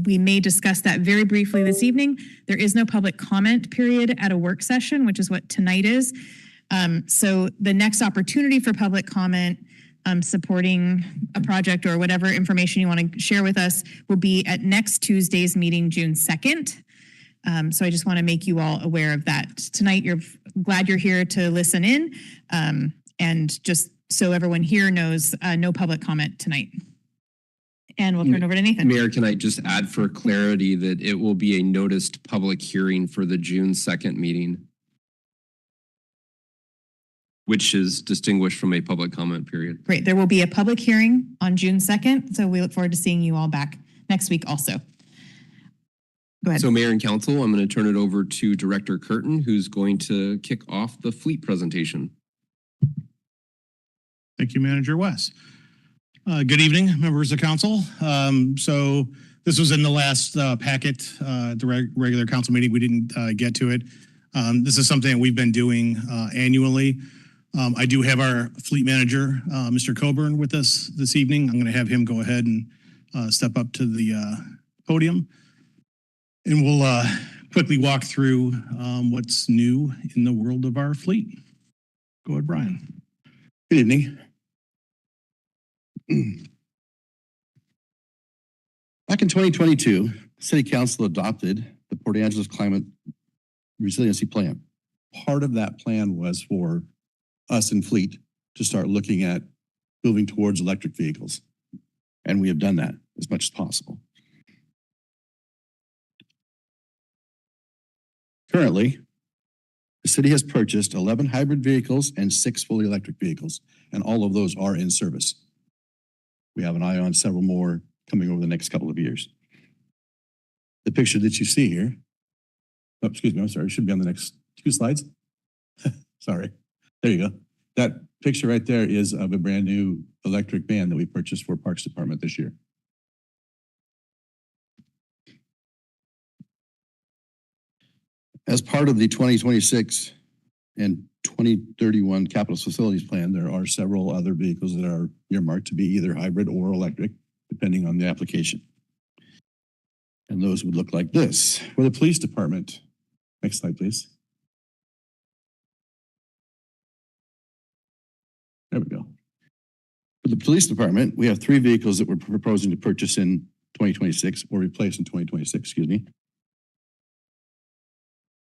We may discuss that very briefly this evening. There is no public comment period at a work session, which is what tonight is. So the next opportunity for public comment supporting a project or whatever information you want to share with us will be at next Tuesday's meeting, June 2nd. So I just want to make you all aware of that. Tonight, glad you're here to listen in. And just so everyone here knows, no public comment tonight. And we'll turn over to Nathan. Mayor, can I just add for clarity that it will be a noticed public hearing for the June 2nd meeting, which is distinguished from a public comment period. Great. There will be a public hearing on June 2nd. So we look forward to seeing you all back next week also. Go ahead. So Mayor and Council, I'm going to turn it over to Director Curtin, who's going to kick off the fleet presentation. Thank you, Manager West. Good evening, members of council. So this was in the last packet, the regular council meeting. We didn't get to it. This is something that we've been doing annually. I do have our fleet manager, Mr. Coburn, with us this evening. I'm going to have him go ahead and step up to the podium. And we'll quickly walk through what's new in the world of our fleet. Go ahead, Brian. Good evening. Back in 2022, City Council adopted the Port Angeles Climate Resiliency Plan. Part of that plan was for us in fleet to start looking at moving towards electric vehicles. And we have done that as much as possible. Currently, the city has purchased 11 hybrid vehicles and 6 fully electric vehicles, and all of those are in service. We have an eye on several more coming over the next couple of years. The picture that you see here, oh, excuse me, I'm sorry, it should be on the next 2 slides. Sorry, there you go. That picture right there is of a brand new electric van that we purchased for Parks Department this year. As part of the 2026 and 2031 capital facilities plan, there are several other vehicles that are earmarked to be either hybrid or electric, depending on the application. And those would look like this. For the police department, next slide, please. There we go. For the police department, we have 3 vehicles that we're proposing to purchase in 2026 or replace in 2026, excuse me.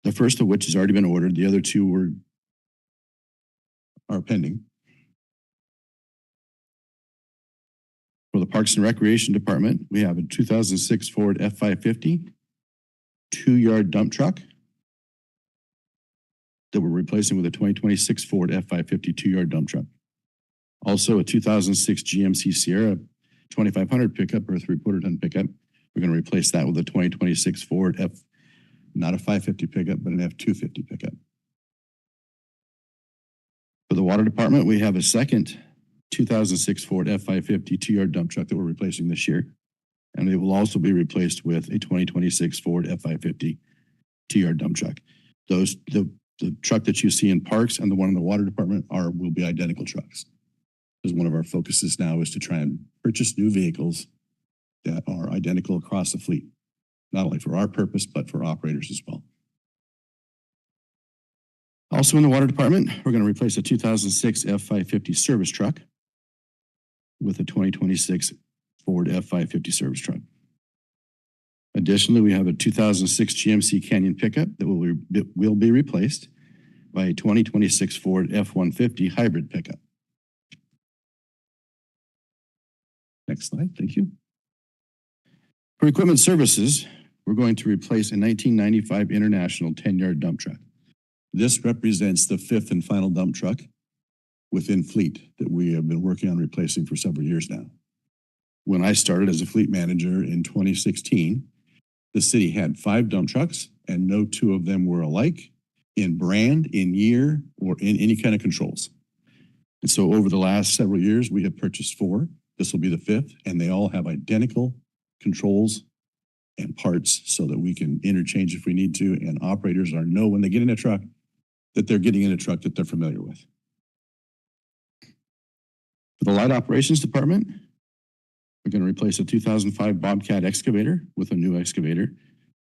The first of which has already been ordered. The other 2 are pending. For the Parks and Recreation Department, we have a 2006 Ford F-550 2-yard dump truck that we're replacing with a 2026 Ford F-550 2-yard dump truck. Also a 2006 GMC Sierra 2500 pickup or a 3/4 ton pickup. We're going to replace that with a 2026 Ford F, not a 550 pickup, but an F-250 pickup. For the water department, we have a second 2006 Ford F-550 2-yard dump truck that we're replacing this year. And it will also be replaced with a 2026 Ford F-550 2-yard dump truck. Those, the truck that you see in parks and the one in the water department will be identical trucks. Because one of our focuses now is to try and purchase new vehicles that are identical across the fleet, not only for our purpose, but for operators as well. Also in the water department, we're going to replace a 2006 F-550 service truck with a 2026 Ford F-550 service truck. Additionally, we have a 2006 GMC Canyon pickup that will be replaced by a 2026 Ford F-150 hybrid pickup. Next slide, thank you. For equipment services, we're going to replace a 1995 International 10-yard dump truck. This represents the 5th and final dump truck within fleet that we have been working on replacing for several years now. When I started as a fleet manager in 2016, the city had 5 dump trucks and no 2 of them were alike in brand, in year, or in any kind of controls. And so over the last several years, we have purchased 4. This will be the 5th, and they all have identical controls and parts so that we can interchange if we need to, and operators know when they get in a truck that they're getting in a truck that they're familiar with. For the light operations department, We're going to replace a 2005 Bobcat excavator with a new excavator,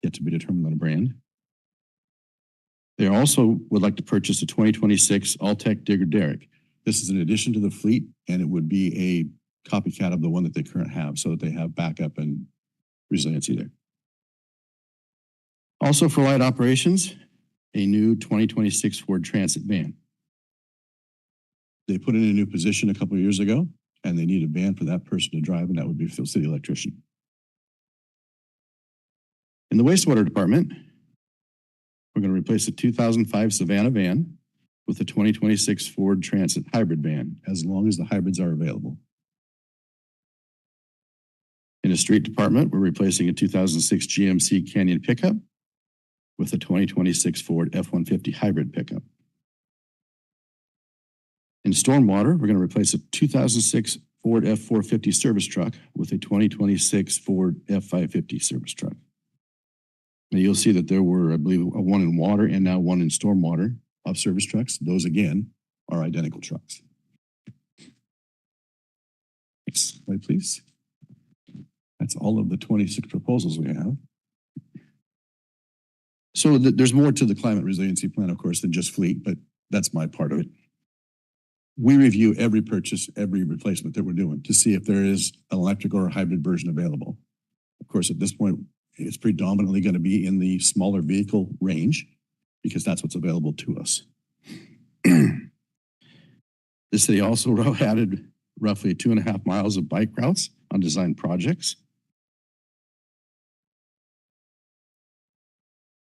yet to be determined on a brand. They also would like to purchase a 2026 Alltech Digger Derrick. This is an addition to the fleet, and it would be a copycat of the one that they currently have so that they have backup and resiliency there. Also for light operations, a new 2026 Ford Transit van. They put in a new position a couple of years ago, and they need a van for that person to drive, and that would be a city electrician. In the wastewater department, we're going to replace the 2005 Savannah van with the 2026 Ford Transit hybrid van, as long as the hybrids are available. In the street department, we're replacing a 2006 GMC Canyon pickup with a 2026 Ford F-150 hybrid pickup. In stormwater, we're going to replace a 2006 Ford F-450 service truck with a 2026 Ford F-550 service truck. Now you'll see that there were, I believe, one in water and now one in stormwater of service trucks. Those again are identical trucks. Next slide, please. That's all of the 26 proposals we have. So there's more to the climate resiliency plan, of course, than just fleet, but that's my part of it. We review every purchase, every replacement that we're doing to see if there is an electric or a hybrid version available. Of course, at this point, it's predominantly going to be in the smaller vehicle range because that's what's available to us. The city also added roughly 2.5 miles of bike routes on design projects.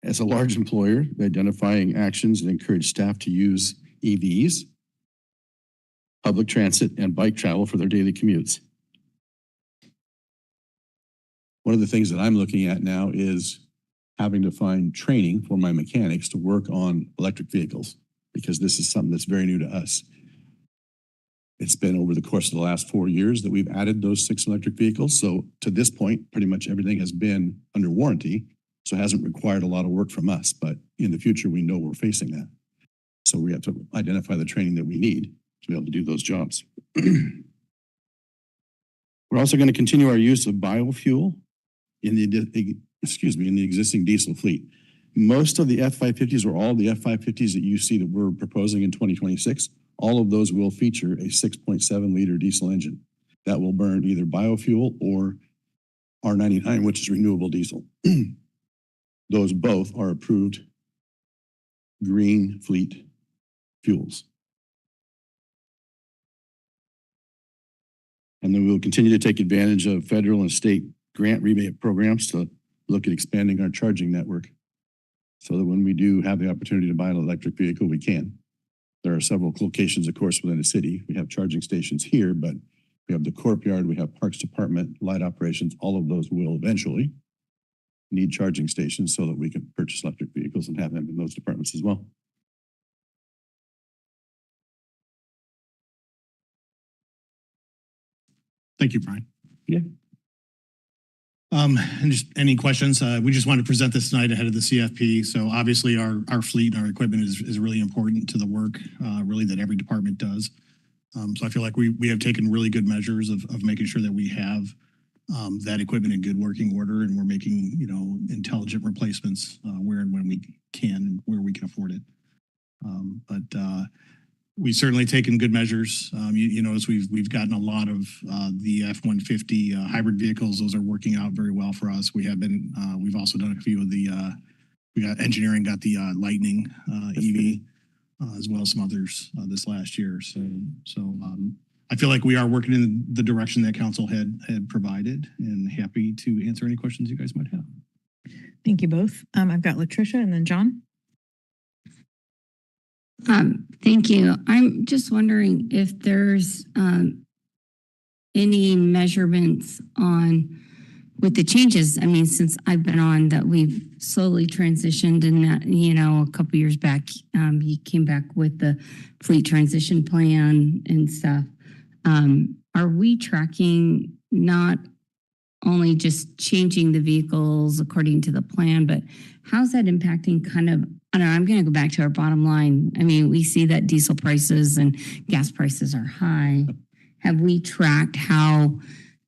As a large employer, identifying actions that encourage staff to use EVs, public transit, and bike travel for their daily commutes. One of the things that I'm looking at now is having to find training for my mechanics to work on electric vehicles, because this is something that's very new to us. It's been over the course of the last 4 years that we've added those 6 electric vehicles. So to this point, pretty much everything has been under warranty. So it hasn't required a lot of work from us, but in the future, we know we're facing that. So we have to identify the training that we need to be able to do those jobs. We're also going to continue our use of biofuel in the existing diesel fleet. Most of the F-550s, or all the F-550s that you see that we're proposing in 2026, all of those will feature a 6.7 liter diesel engine that will burn either biofuel or R99, which is renewable diesel. Those both are approved green fleet fuels. And then we will continue to take advantage of federal and state grant rebate programs to look at expanding our charging network so that when we do have the opportunity to buy an electric vehicle, we can. There are several locations, of course, within the city. We have charging stations here, but we have the courtyard, we have Parks Department, light operations. All of those will eventually need charging stations so that we can purchase electric vehicles and have them in those departments as well. Thank you, Brian. Yeah. And just any questions? We just want to present this tonight ahead of the CFP. So obviously our fleet and our equipment is really important to the work really that every department does. So I feel like we have taken really good measures of making sure that we have that equipment in good working order, and we're making, intelligent replacements where and when we can and where we can afford it. But we've certainly taken good measures. As we've gotten a lot of the F-150 hybrid vehicles. Those are working out very well for us. We've also done a few of the, engineering got the Lightning EV as well as some others this last year. So I feel like we are working in the direction that council had provided, and happy to answer any questions you guys might have. Thank you both. I've got Latricia and then John. Thank you. I'm just wondering if there's any measurements on with the changes. I mean, since I've been on, that we've slowly transitioned, and that, a couple years back, you came back with the fleet transition plan and stuff. Are we tracking not only just changing the vehicles according to the plan, but how's that impacting kind of, I don't know, I'm going to go back to our bottom line. I mean, we see that diesel prices and gas prices are high. Have we tracked how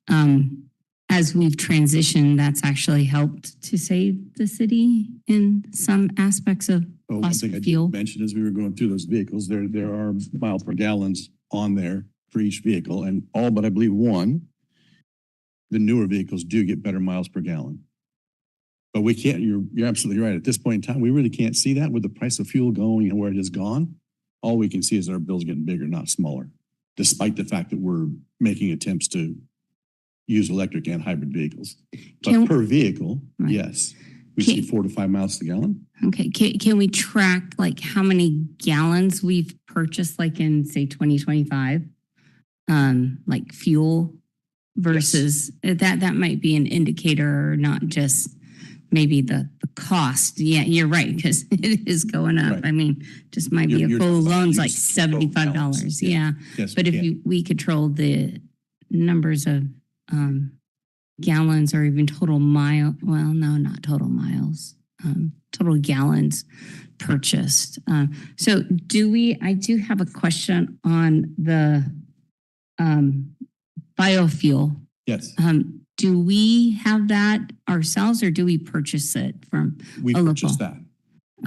as we've transitioned, that's actually helped to save the city in some aspects of Well, one fossil thing I fuel. did mention as we were going through those vehicles, there are miles per gallons on there for each vehicle, and all but I believe one, the newer vehicles do get better miles per gallon. But we can't, you're absolutely right. At this point in time, we really can't see that with the price of fuel going and where it has gone. All we can see is our bills getting bigger, not smaller, despite the fact that we're making attempts to use electric and hybrid vehicles. But per vehicle, Right. yes, we see 4 to 5 miles to the gallon. Okay, can we track like how many gallons we've purchased, like in say 2025? Like fuel versus that might be an indicator, not just maybe the cost. Yeah, you're right, because it is going up. Right. I mean, just might be You're a full talking about loan's like use total $75. gallons. Yeah. Yes, But we if can. we control the numbers of gallons or even total mile, well, no, not total miles, total gallons purchased. So I do have a question on the biofuel. Yes, Do we have that ourselves or do we purchase it from we a local? purchased that.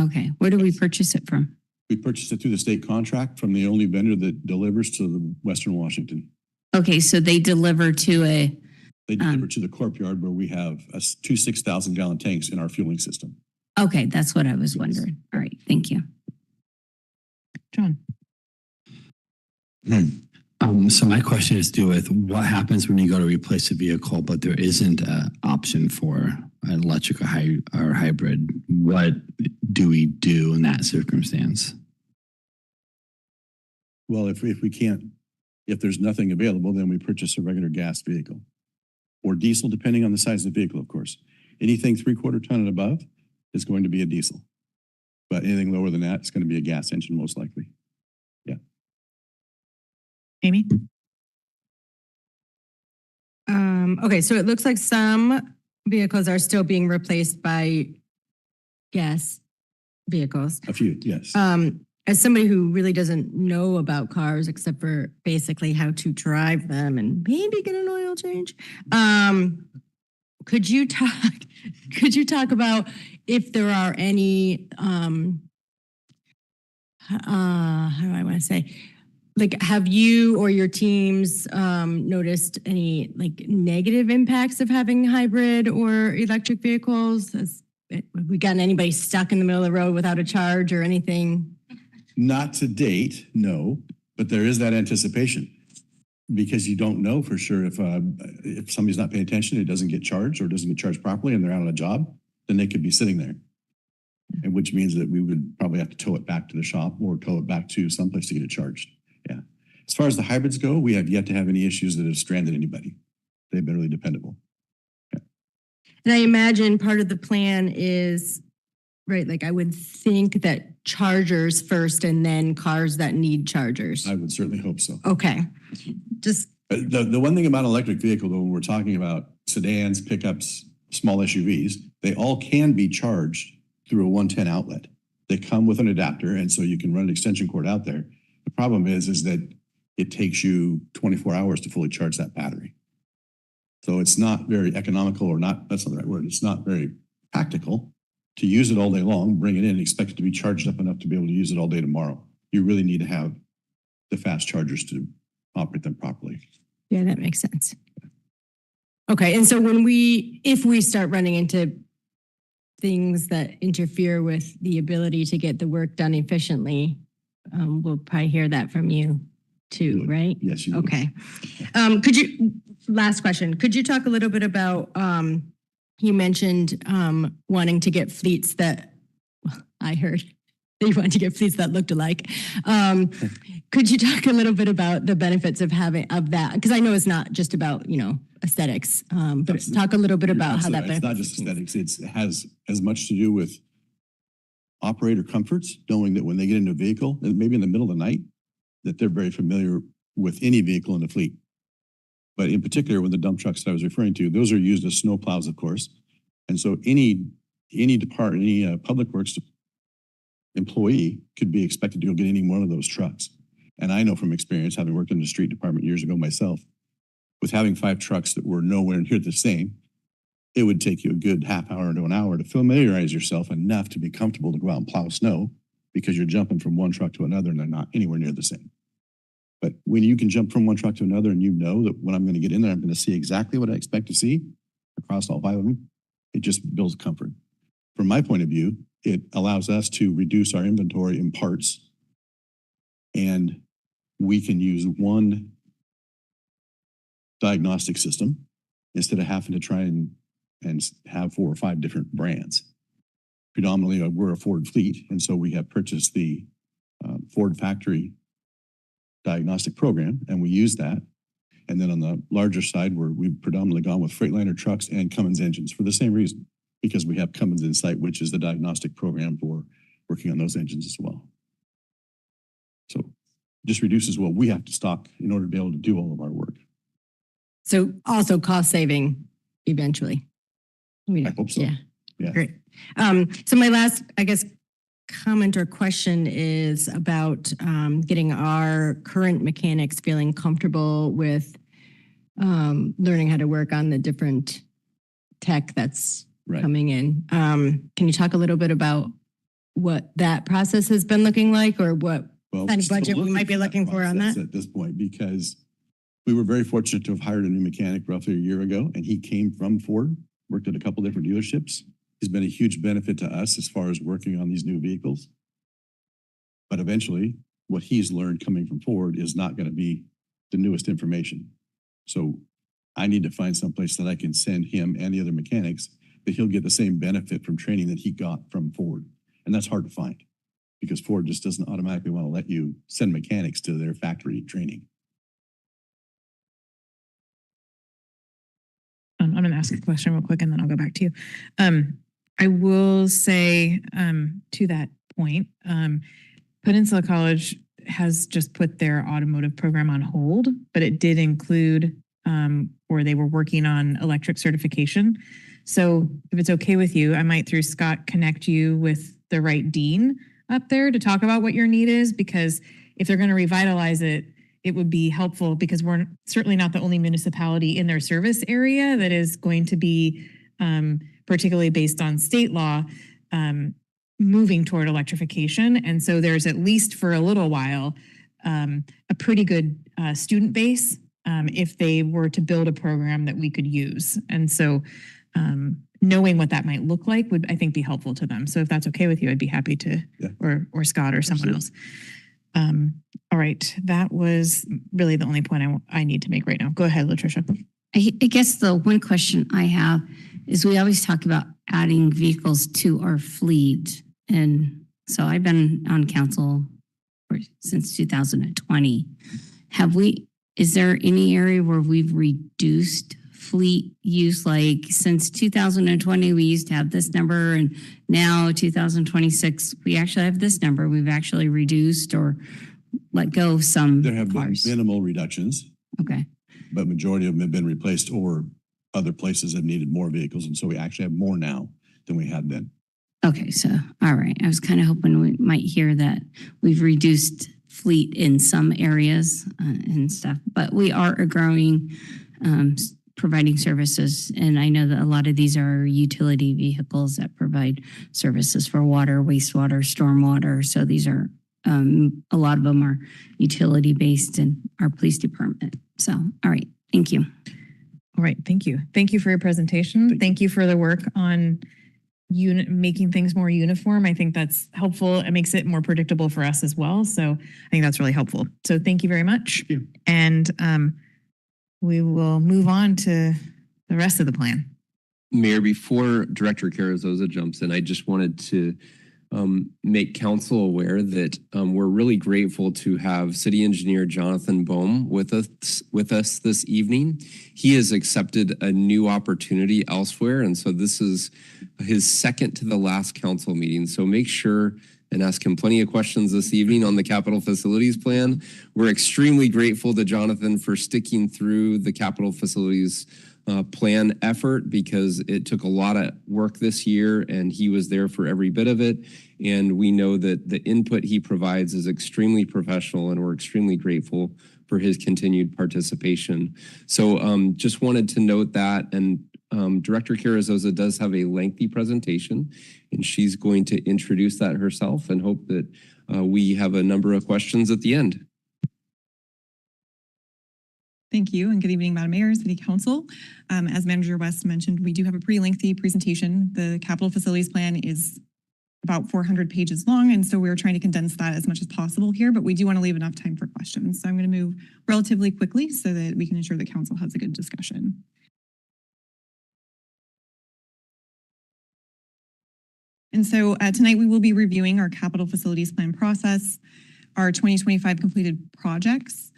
Okay, where do we Yes. purchase it from? We purchased it through the state contract from the only vendor that delivers to the Western Washington. Okay, so they deliver to a, They deliver to the corp yard where we have two 6,000 gallon tanks in our fueling system. okay, that's what I was wondering. All right, thank you. John. So my question is due with what happens when you go to replace a vehicle, but there isn't an option for an electric or hybrid. What do we do in that circumstance? Well, if we can't, if there's nothing available, then we purchase a regular gas vehicle or diesel, depending on the size of the vehicle, of course. Anything 3/4 ton and above is going to be a diesel. But anything lower than that, it's going to be a gas engine, most likely. Amy? Okay, so it looks like some vehicles are still being replaced by gas vehicles. A few, yes. As somebody who really doesn't know about cars except for basically how to drive them and maybe get an oil change, could you talk about if there are any how do I want to say? Like, have you or your teams noticed any like negative impacts of having hybrid or electric vehicles? Have we gotten anybody stuck in the middle of the road without a charge or anything? Not to date, no, but there is that anticipation because you don't know for sure if somebody's not paying attention, it doesn't get charged or doesn't get charged properly and they're out on a job, then they could be sitting there. And which means that we would probably have to tow it back to the shop or tow it back to someplace to get it charged. Yeah. As far as the hybrids go, we have yet to have any issues that have stranded anybody. They've been really dependable. Yeah. And I imagine part of the plan is, right, like I would think that chargers first and then cars that need chargers. I would certainly hope so. Okay. Just, The one thing about an electric vehicle, though, when we're talking about sedans, pickups, small SUVs, they all can be charged through a 110 outlet. They come with an adapter, and so you can run an extension cord out there. The problem is that it takes you 24 hours to fully charge that battery. So it's not very economical or not, that's not the right word. It's not very practical to use it all day long, bring it in, expect it to be charged up enough to be able to use it all day tomorrow. You really need to have the fast chargers to operate them properly. yeah, that makes sense. Okay, and so if we start running into things that interfere with the ability to get the work done efficiently, we'll probably hear that from you too, Would. right? Yes, you would. Okay. Last question, could you talk a little bit about, you mentioned wanting to get fleets that, I heard that you wanted to get fleets that looked alike. Could you talk a little bit about the benefits of that? Because I know it's not just about, aesthetics, but talk a little bit about how that It's benefits. not just aesthetics. It has as much to do with operator comforts, knowing that when they get into a vehicle, and maybe in the middle of the night, that they're very familiar with any vehicle in the fleet. But in particular, with the dump trucks that I was referring to, those are used as snow plows, of course. And so any department, any public works employee could be expected to go get any one of those trucks. And I know from experience, having worked in the street department years ago myself, with having 5 trucks that were nowhere near the same, it would take you a good half hour to an hour to familiarize yourself enough to be comfortable to go out and plow snow, because you're jumping from one truck to another and they're not anywhere near the same. But when you can jump from one truck to another and you know that when I'm going to get in there, I'm going to see exactly what I expect to see across all 5 of them, it just builds comfort. From my point of view, it allows us to reduce our inventory in parts, and we can use one diagnostic system instead of having to try and have 4 or 5 different brands. Predominantly, we're a Ford fleet, and so we have purchased the Ford factory diagnostic program, and we use that. And then on the larger side, we've predominantly gone with Freightliner trucks and Cummins engines for the same reason, because we have Cummins Insight, which is the diagnostic program for working on those engines as well. So just reduces what we have to stock in order to be able to do all of our work. So also cost saving eventually. I hope so. Yeah. Great. So my last, I guess, comment or question is about getting our current mechanics feeling comfortable with learning how to work on the different tech that's coming in. Can you talk a little bit about what that process has been looking like, or what kind of budget we might be looking for on that? At this point, because we were very fortunate to have hired a new mechanic roughly a year ago, and he came from Ford, worked at a couple different dealerships. He's been a huge benefit to us as far as working on these new vehicles. But eventually, what he's learned coming from Ford is not going to be the newest information. So I need to find someplace that I can send him and the other mechanics that he'll get the same benefit from training that he got from Ford. And that's hard to find, because Ford just doesn't automatically want to let you send mechanics to their factory training. I'm going to ask a question real quick and then I'll go back to you. I will say to that point, Peninsula College has just put their automotive program on hold, but it did include, or they were working on electric certification. So if it's okay with you, I might, through Scott, connect you with the right dean up there to talk about what your need is, because if they're going to revitalize it, it would be helpful, because we're certainly not the only municipality in their service area that is going to be, particularly based on state law, moving toward electrification. And so there's, at least for a little while, a pretty good student base if they were to build a program that we could use. And so knowing what that might look like would, I think, be helpful to them. So if that's okay with you, I'd be happy to, or Scott or someone else. All right, that was really the only point I need to make right now. Go ahead, Latricia. I guess the one question I have is, we always talk about adding vehicles to our fleet. And so I've been on council since 2020. Is there any area where we've reduced fleet use? Like, since 2020, we used to have this number, and now 2026, we actually have this number. We've actually reduced or let go of some There have cars. been minimal reductions. Okay. But majority of them have been replaced, or other places have needed more vehicles. And so we actually have more now than we had then. Okay, so, all right. I was kind of hoping we might hear that we've reduced fleet in some areas and stuff, but we are a growing, providing services. And I know that a lot of these are utility vehicles that provide services for water, wastewater, stormwater. So these are, a lot of them are utility based in our police department. So, all right. Thank you. All right, thank you. Thank you for your presentation. Thank you for the work on making things more uniform. I think that's helpful. It makes it more predictable for us as well. So I think that's really helpful. So thank you very much. Thank you. And we will move on to the rest of the plan. Mayor, before Director Carrizosa jumps in, I just wanted to make council aware that we're really grateful to have City Engineer Jonathan Bohm with us this evening. He has accepted a new opportunity elsewhere, and so this is his second to the last council meeting. So make sure and ask him plenty of questions this evening on the capital facilities plan. We're extremely grateful to Jonathan for sticking through the capital facilities plan effort because it took a lot of work this year and he was there for every bit of it. And we know that the input he provides is extremely professional and we're extremely grateful for his continued participation. So just wanted to note that. And Director Carrizosa does have a lengthy presentation and she's going to introduce that herself and hope that we have a number of questions at the end. Thank you and good evening, Madam Mayor, City Council. As Manager West mentioned, we do have a pretty lengthy presentation. The capital facilities plan is about 400 pages long, and so we're trying to condense that as much as possible here, but we do want to leave enough time for questions. So I'm going to move relatively quickly so that we can ensure the council has a good discussion. And so tonight we will be reviewing our capital facilities plan process, our 2025 completed projects,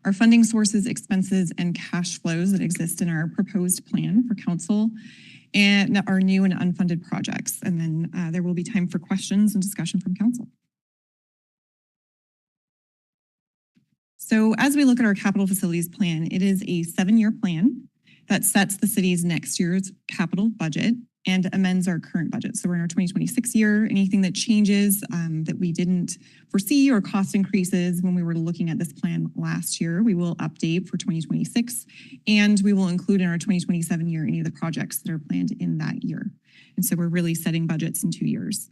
our funding sources, expenses, and cash flows that exist in our proposed plan for council, and our new and unfunded projects. And then there will be time for questions and discussion from council. So as we look at our capital facilities plan, it is a 7-year plan that sets the city's next year's capital budget and amends our current budget. So we're in our 2026 year. Anything that changes that we didn't foresee or cost increases when we were looking at this plan last year, we will update for 2026. And we will include in our 2027 year any of the projects that are planned in that year. And so we're really setting budgets in 2 years.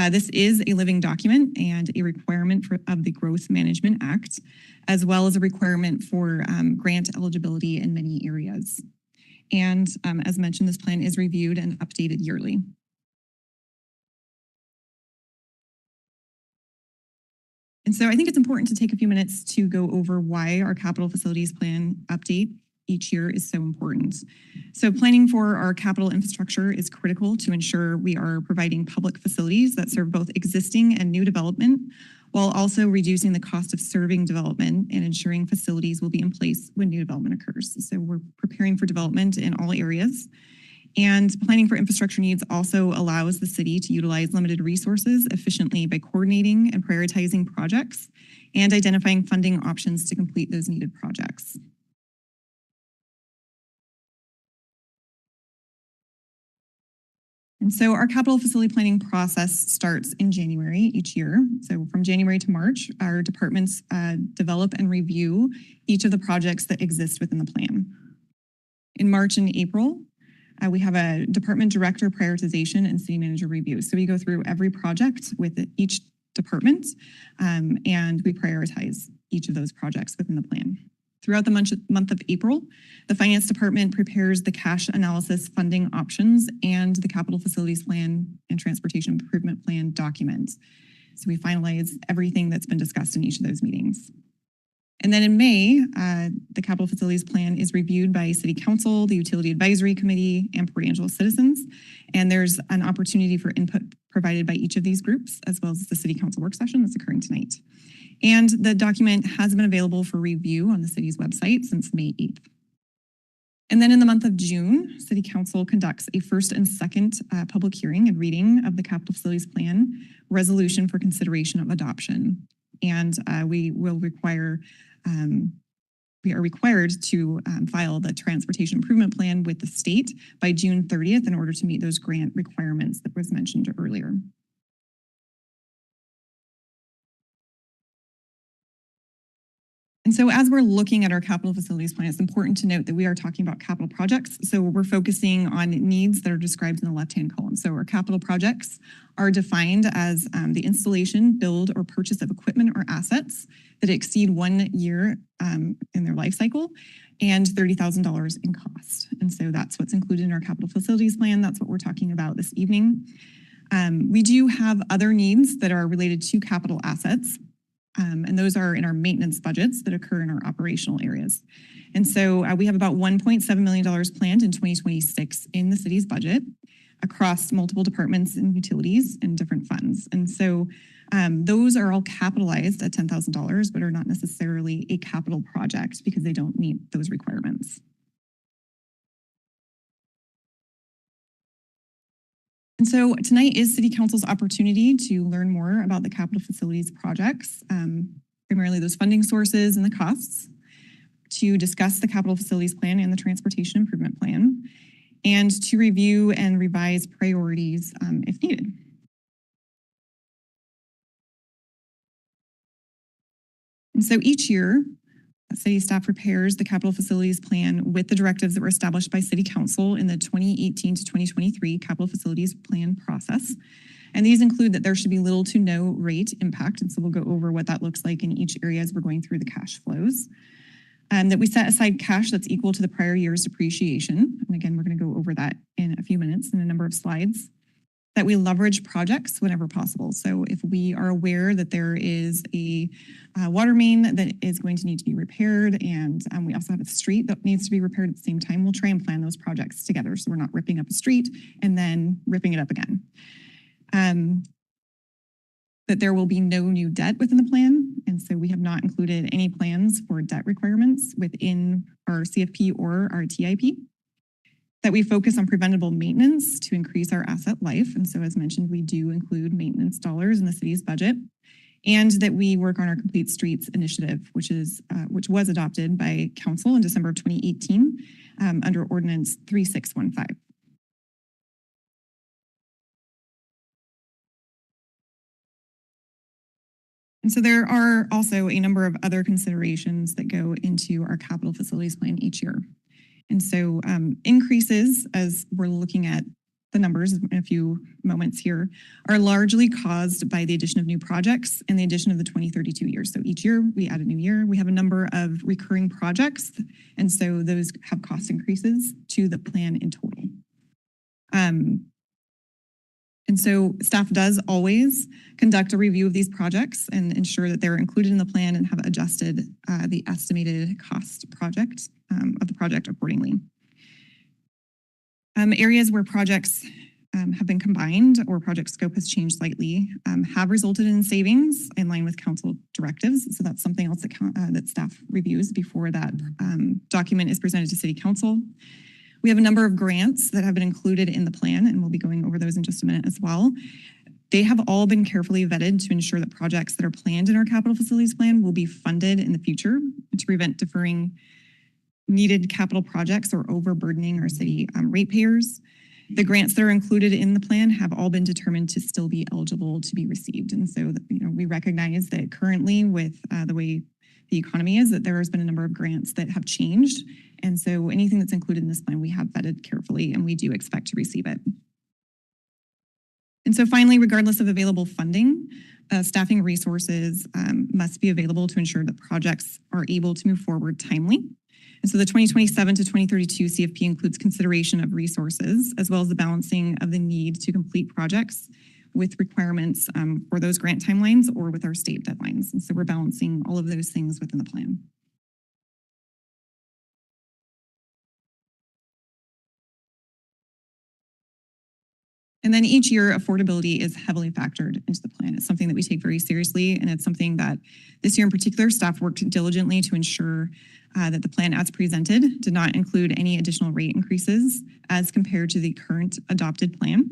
This is a living document and a requirement of the Growth Management Act, as well as a requirement for grant eligibility in many areas. And as mentioned, this plan is reviewed and updated yearly. And so I think it's important to take a few minutes to go over why our capital facilities plan update each year is so important. So planning for our capital infrastructure is critical to ensure we are providing public facilities that serve both existing and new development, while also reducing the cost of serving development and ensuring facilities will be in place when new development occurs. So we're preparing for development in all areas. And planning for infrastructure needs also allows the city to utilize limited resources efficiently by coordinating and prioritizing projects and identifying funding options to complete those needed projects. And so our capital facility planning process starts in January each year. So from January to March, our departments develop and review each of the projects that exist within the plan. In March and April, we have a department director prioritization and city manager review. So we go through every project with each department and we prioritize each of those projects within the plan. Throughout the month of April, the finance department prepares the cash analysis funding options and the capital facilities plan and transportation improvement plan documents. So we finalize everything that's been discussed in each of those meetings. And then in May, the capital facilities plan is reviewed by City Council, the Utility Advisory Committee, and Port Angeles citizens. And there's an opportunity for input provided by each of these groups, as well as the City Council work session that's occurring tonight. And the document has been available for review on the city's website since May 8th. And then in the month of June, City Council conducts a first and second public hearing and reading of the capital facilities plan resolution for consideration of adoption. And we are required to file the transportation improvement plan with the state by June 30th in order to meet those grant requirements that was mentioned earlier. And so as we're looking at our capital facilities plan, it's important to note that we are talking about capital projects. So we're focusing on needs that are described in the left-hand column. So our capital projects are defined as the installation, build, or purchase of equipment or assets that exceed 1 year in their life cycle and $30,000 in cost. And so that's what's included in our capital facilities plan. That's what we're talking about this evening. We do have other needs that are related to capital assets. And those are in our maintenance budgets that occur in our operational areas. And so we have about $1.7 million planned in 2026 in the city's budget across multiple departments and utilities and different funds. And so those are all capitalized at $10,000, but are not necessarily a capital project because they don't meet those requirements. And so tonight is City Council's opportunity to learn more about the capital facilities projects, primarily those funding sources and the costs. to discuss the capital facilities plan and the transportation improvement plan, and to review and revise priorities if needed. And so each year, city staff prepares the capital facilities plan with the directives that were established by City Council in the 2018 to 2023 capital facilities plan process. And these include that there should be little to no rate impact. And so we'll go over what that looks like in each area as we're going through the cash flows. That we set aside cash that's equal to the prior year's depreciation. And again, we're going to go over that in a few minutes in a number of slides. That we leverage projects whenever possible. So if we are aware that there is a water main that is going to need to be repaired, and we also have a street that needs to be repaired at the same time, we'll try and plan those projects together so we're not ripping up a street and then ripping it up again. That there will be no new debt within the plan, and so we have not included any plans for debt requirements within our CFP or our TIP. That we focus on preventable maintenance to increase our asset life. And so as mentioned, we do include maintenance dollars in the city's budget. And that we work on our Complete Streets initiative, which was adopted by council in December of 2018 under Ordinance 3615. And so there are also a number of other considerations that go into our capital facilities plan each year. And so increases, as we're looking at the numbers in a few moments here, are largely caused by the addition of new projects and the addition of the 2032 years. So each year we add a new year. We have a number of recurring projects, and so those have cost increases to the plan in total. And so staff does always conduct a review of these projects and ensure that they're included in the plan and have adjusted the estimated cost of the project accordingly. Areas where projects have been combined or project scope has changed slightly have resulted in savings in line with council directives. So that's something else that staff reviews before that document is presented to City Council. We have a number of grants that have been included in the plan, and we'll be going over those in just a minute as well. They have all been carefully vetted to ensure that projects that are planned in our capital facilities plan will be funded in the future to prevent deferring needed capital projects or overburdening our city ratepayers. The grants that are included in the plan have all been determined to still be eligible to be received. And so, we recognize that currently with the way the economy is, that there has been a number of grants that have changed. And so anything that's included in this plan, we have vetted carefully, and we do expect to receive it. And so finally, regardless of available funding, staffing resources must be available to ensure that projects are able to move forward timely. And so the 2027 to 2032 CFP includes consideration of resources, as well as the balancing of the need to complete projects with requirements for those grant timelines or with our state deadlines. And so we're balancing all of those things within the plan. And then each year, affordability is heavily factored into the plan. It's something that we take very seriously, and it's something that this year in particular, staff worked diligently to ensure that the plan as presented did not include any additional rate increases as compared to the current adopted plan.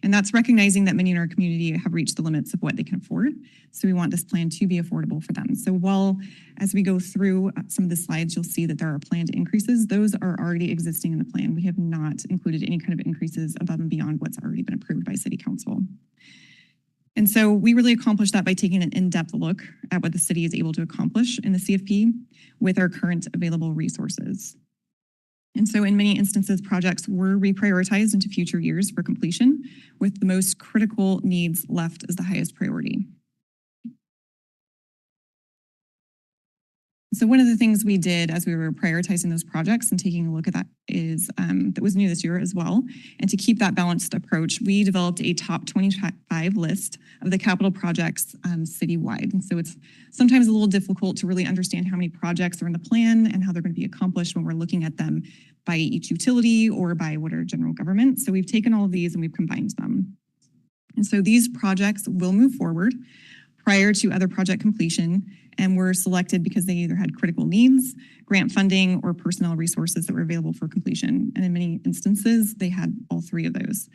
And that's recognizing that many in our community have reached the limits of what they can afford. So we want this plan to be affordable for them. So while, as we go through some of the slides, you'll see that there are planned increases. Those are already existing in the plan. We have not included any kind of increases above and beyond what's already been approved by City Council. And so we really accomplish that by taking an in-depth look at what the city is able to accomplish in the CFP with our current available resources. And so in many instances, projects were reprioritized into future years for completion, with the most critical needs left as the highest priority. So one of the things we did as we were prioritizing those projects and taking a look at that is, that was new this year as well. And to keep that balanced approach, we developed a top 25 list of the capital projects citywide. And so it's sometimes a little difficult to really understand how many projects are in the plan and how they're going to be accomplished when we're looking at them by each utility or by what are general government. So we've taken all of these and we've combined them. And so these projects will move forward prior to other project completion, and were selected because they either had critical needs, grant funding, or personnel resources that were available for completion. And in many instances, they had all three of those.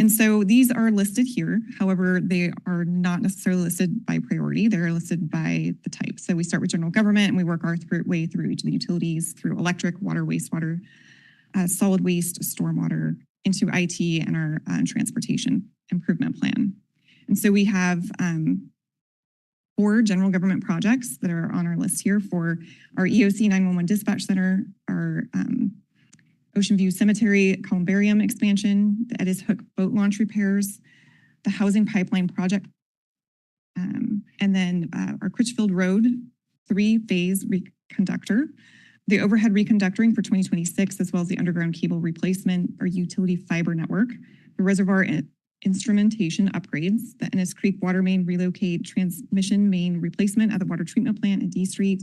And so these are listed here. However, they are not necessarily listed by priority. They're listed by the type. So we start with general government and we work our way through each of the utilities, through electric, water, wastewater, solid waste, stormwater, into IT and our transportation improvement plan. And so we have 4 general government projects that are on our list here for our EOC 911 dispatch center, our Ocean View Cemetery columbarium expansion, the Edis Hook boat launch repairs, the housing pipeline project, and then our Critchfield Road 3-phase reconductor, the overhead reconductoring for 2026, as well as the underground cable replacement, our utility fiber network, the reservoir instrumentation upgrades, the Ennis Creek water main relocate transmission main replacement at the water treatment plant at D Street,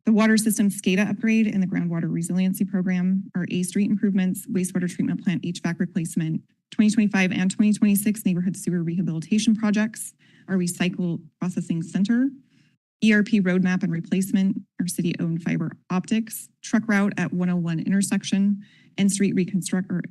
the water system SCADA upgrade and the groundwater resiliency program, our A Street improvements, wastewater treatment plant HVAC replacement, 2025 and 2026 neighborhood sewer rehabilitation projects, our recycle processing center, ERP roadmap and replacement, our city-owned fiber optics, truck route at 101 intersection, N Street construction,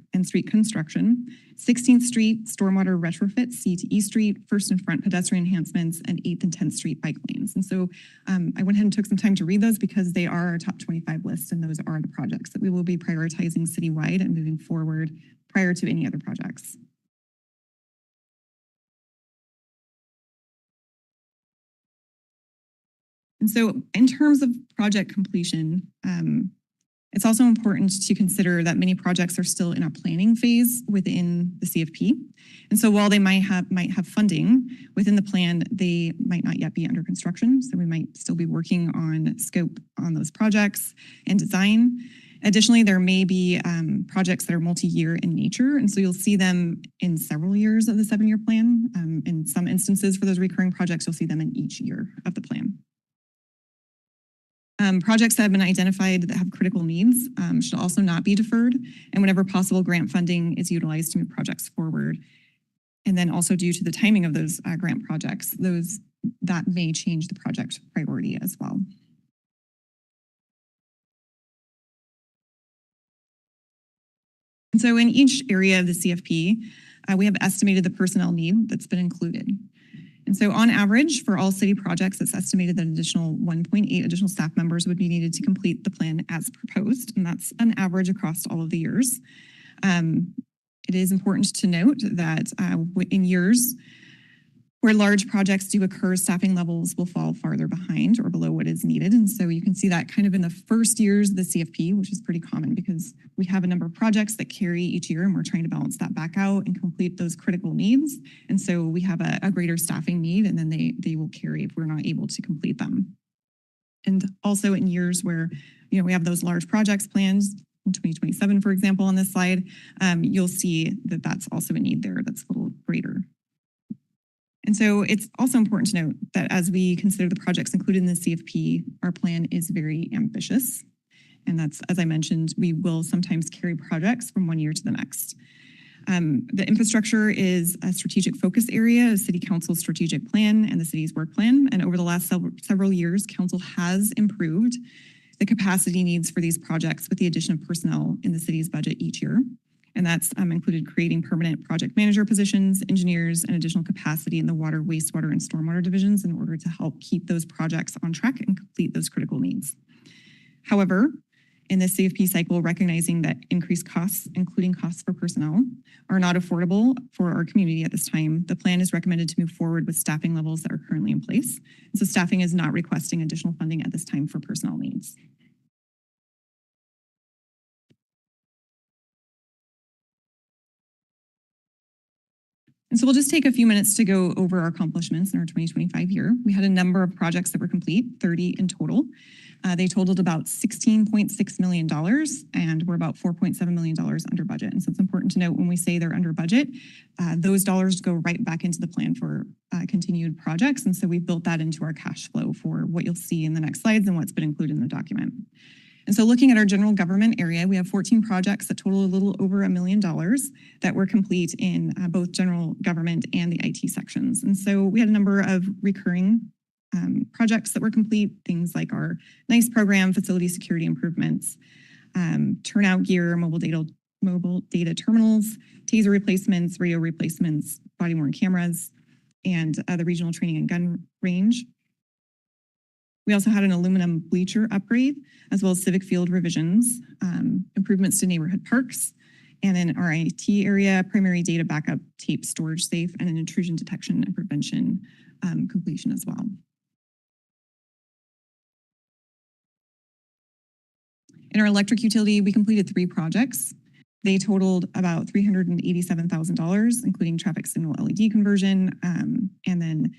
16th Street stormwater retrofit C to E Street, first and front pedestrian enhancements, and 8th and 10th Street bike lanes. And so I went ahead and took some time to read those because they are our top 25 list, and those are the projects that we will be prioritizing citywide and moving forward prior to any other projects. And so in terms of project completion, it's also important to consider that many projects are still in a planning phase within the CFP. And so while they might have funding within the plan, they might not yet be under construction. So we might still be working on scope on those projects and design. Additionally, there may be projects that are multi-year in nature. And so you'll see them in several years of the 7-year plan. In some instances for those recurring projects, you'll see them in each year of the plan. Projects that have been identified that have critical needs should also not be deferred. And whenever possible, grant funding is utilized to move projects forward. And then also due to the timing of those grant projects, that may change the project priority as well. And so in each area of the CFP, we have estimated the personnel need that's been included. And so on average, for all city projects, it's estimated that additional 1.8 additional staff members would be needed to complete the plan as proposed. And that's an average across all of the years. It is important to note that in years where large projects do occur, staffing levels will fall farther behind or below what is needed. And so you can see that kind of in the first years of the CFP, which is pretty common because we have a number of projects that carry each year and we're trying to balance that back out and complete those critical needs. And so we have a greater staffing need and then they will carry if we're not able to complete them. And also in years where, we have those large projects plans in 2027, for example, on this slide, you'll see that that's also a need there that's a little greater. And so it's also important to note that as we consider the projects included in the CFP, our plan is very ambitious. And that's, as I mentioned, we will sometimes carry projects from one year to the next. The infrastructure is a strategic focus area of City Council's strategic plan and the city's work plan. And over the last several years, Council has improved the capacity needs for these projects with the addition of personnel in the city's budget each year. And that's included creating permanent project manager positions, engineers, and additional capacity in the water, wastewater, and stormwater divisions in order to help keep those projects on track and complete those critical needs. However, in this CFP cycle, recognizing that increased costs, including costs for personnel, are not affordable for our community at this time, the plan is recommended to move forward with staffing levels that are currently in place. So staffing is not requesting additional funding at this time for personnel needs. And so we'll just take a few minutes to go over our accomplishments in our 2025 year. We had a number of projects that were complete, 30 in total. They totaled about $16.6 million, and we're about $4.7 million under budget. And so it's important to note when we say they're under budget, those dollars go right back into the plan for continued projects. And so we've built that into our cash flow for what you'll see in the next slides and what's been included in the document. And so looking at our general government area, we have 14 projects that total a little over $1 million that were complete in both general government and the IT sections. And so we had a number of recurring projects that were complete, things like our NICE program, facility security improvements, turnout gear, mobile mobile data terminals, taser replacements, radio replacements, body worn cameras, and the regional training and gun range. We also had an aluminum bleacher upgrade, as well as civic field revisions, improvements to neighborhood parks, and in our IT area, primary data backup tape storage safe, and an intrusion detection and prevention completion as well. In our electric utility, we completed 3 projects. They totaled about $387,000, including traffic signal LED conversion, and then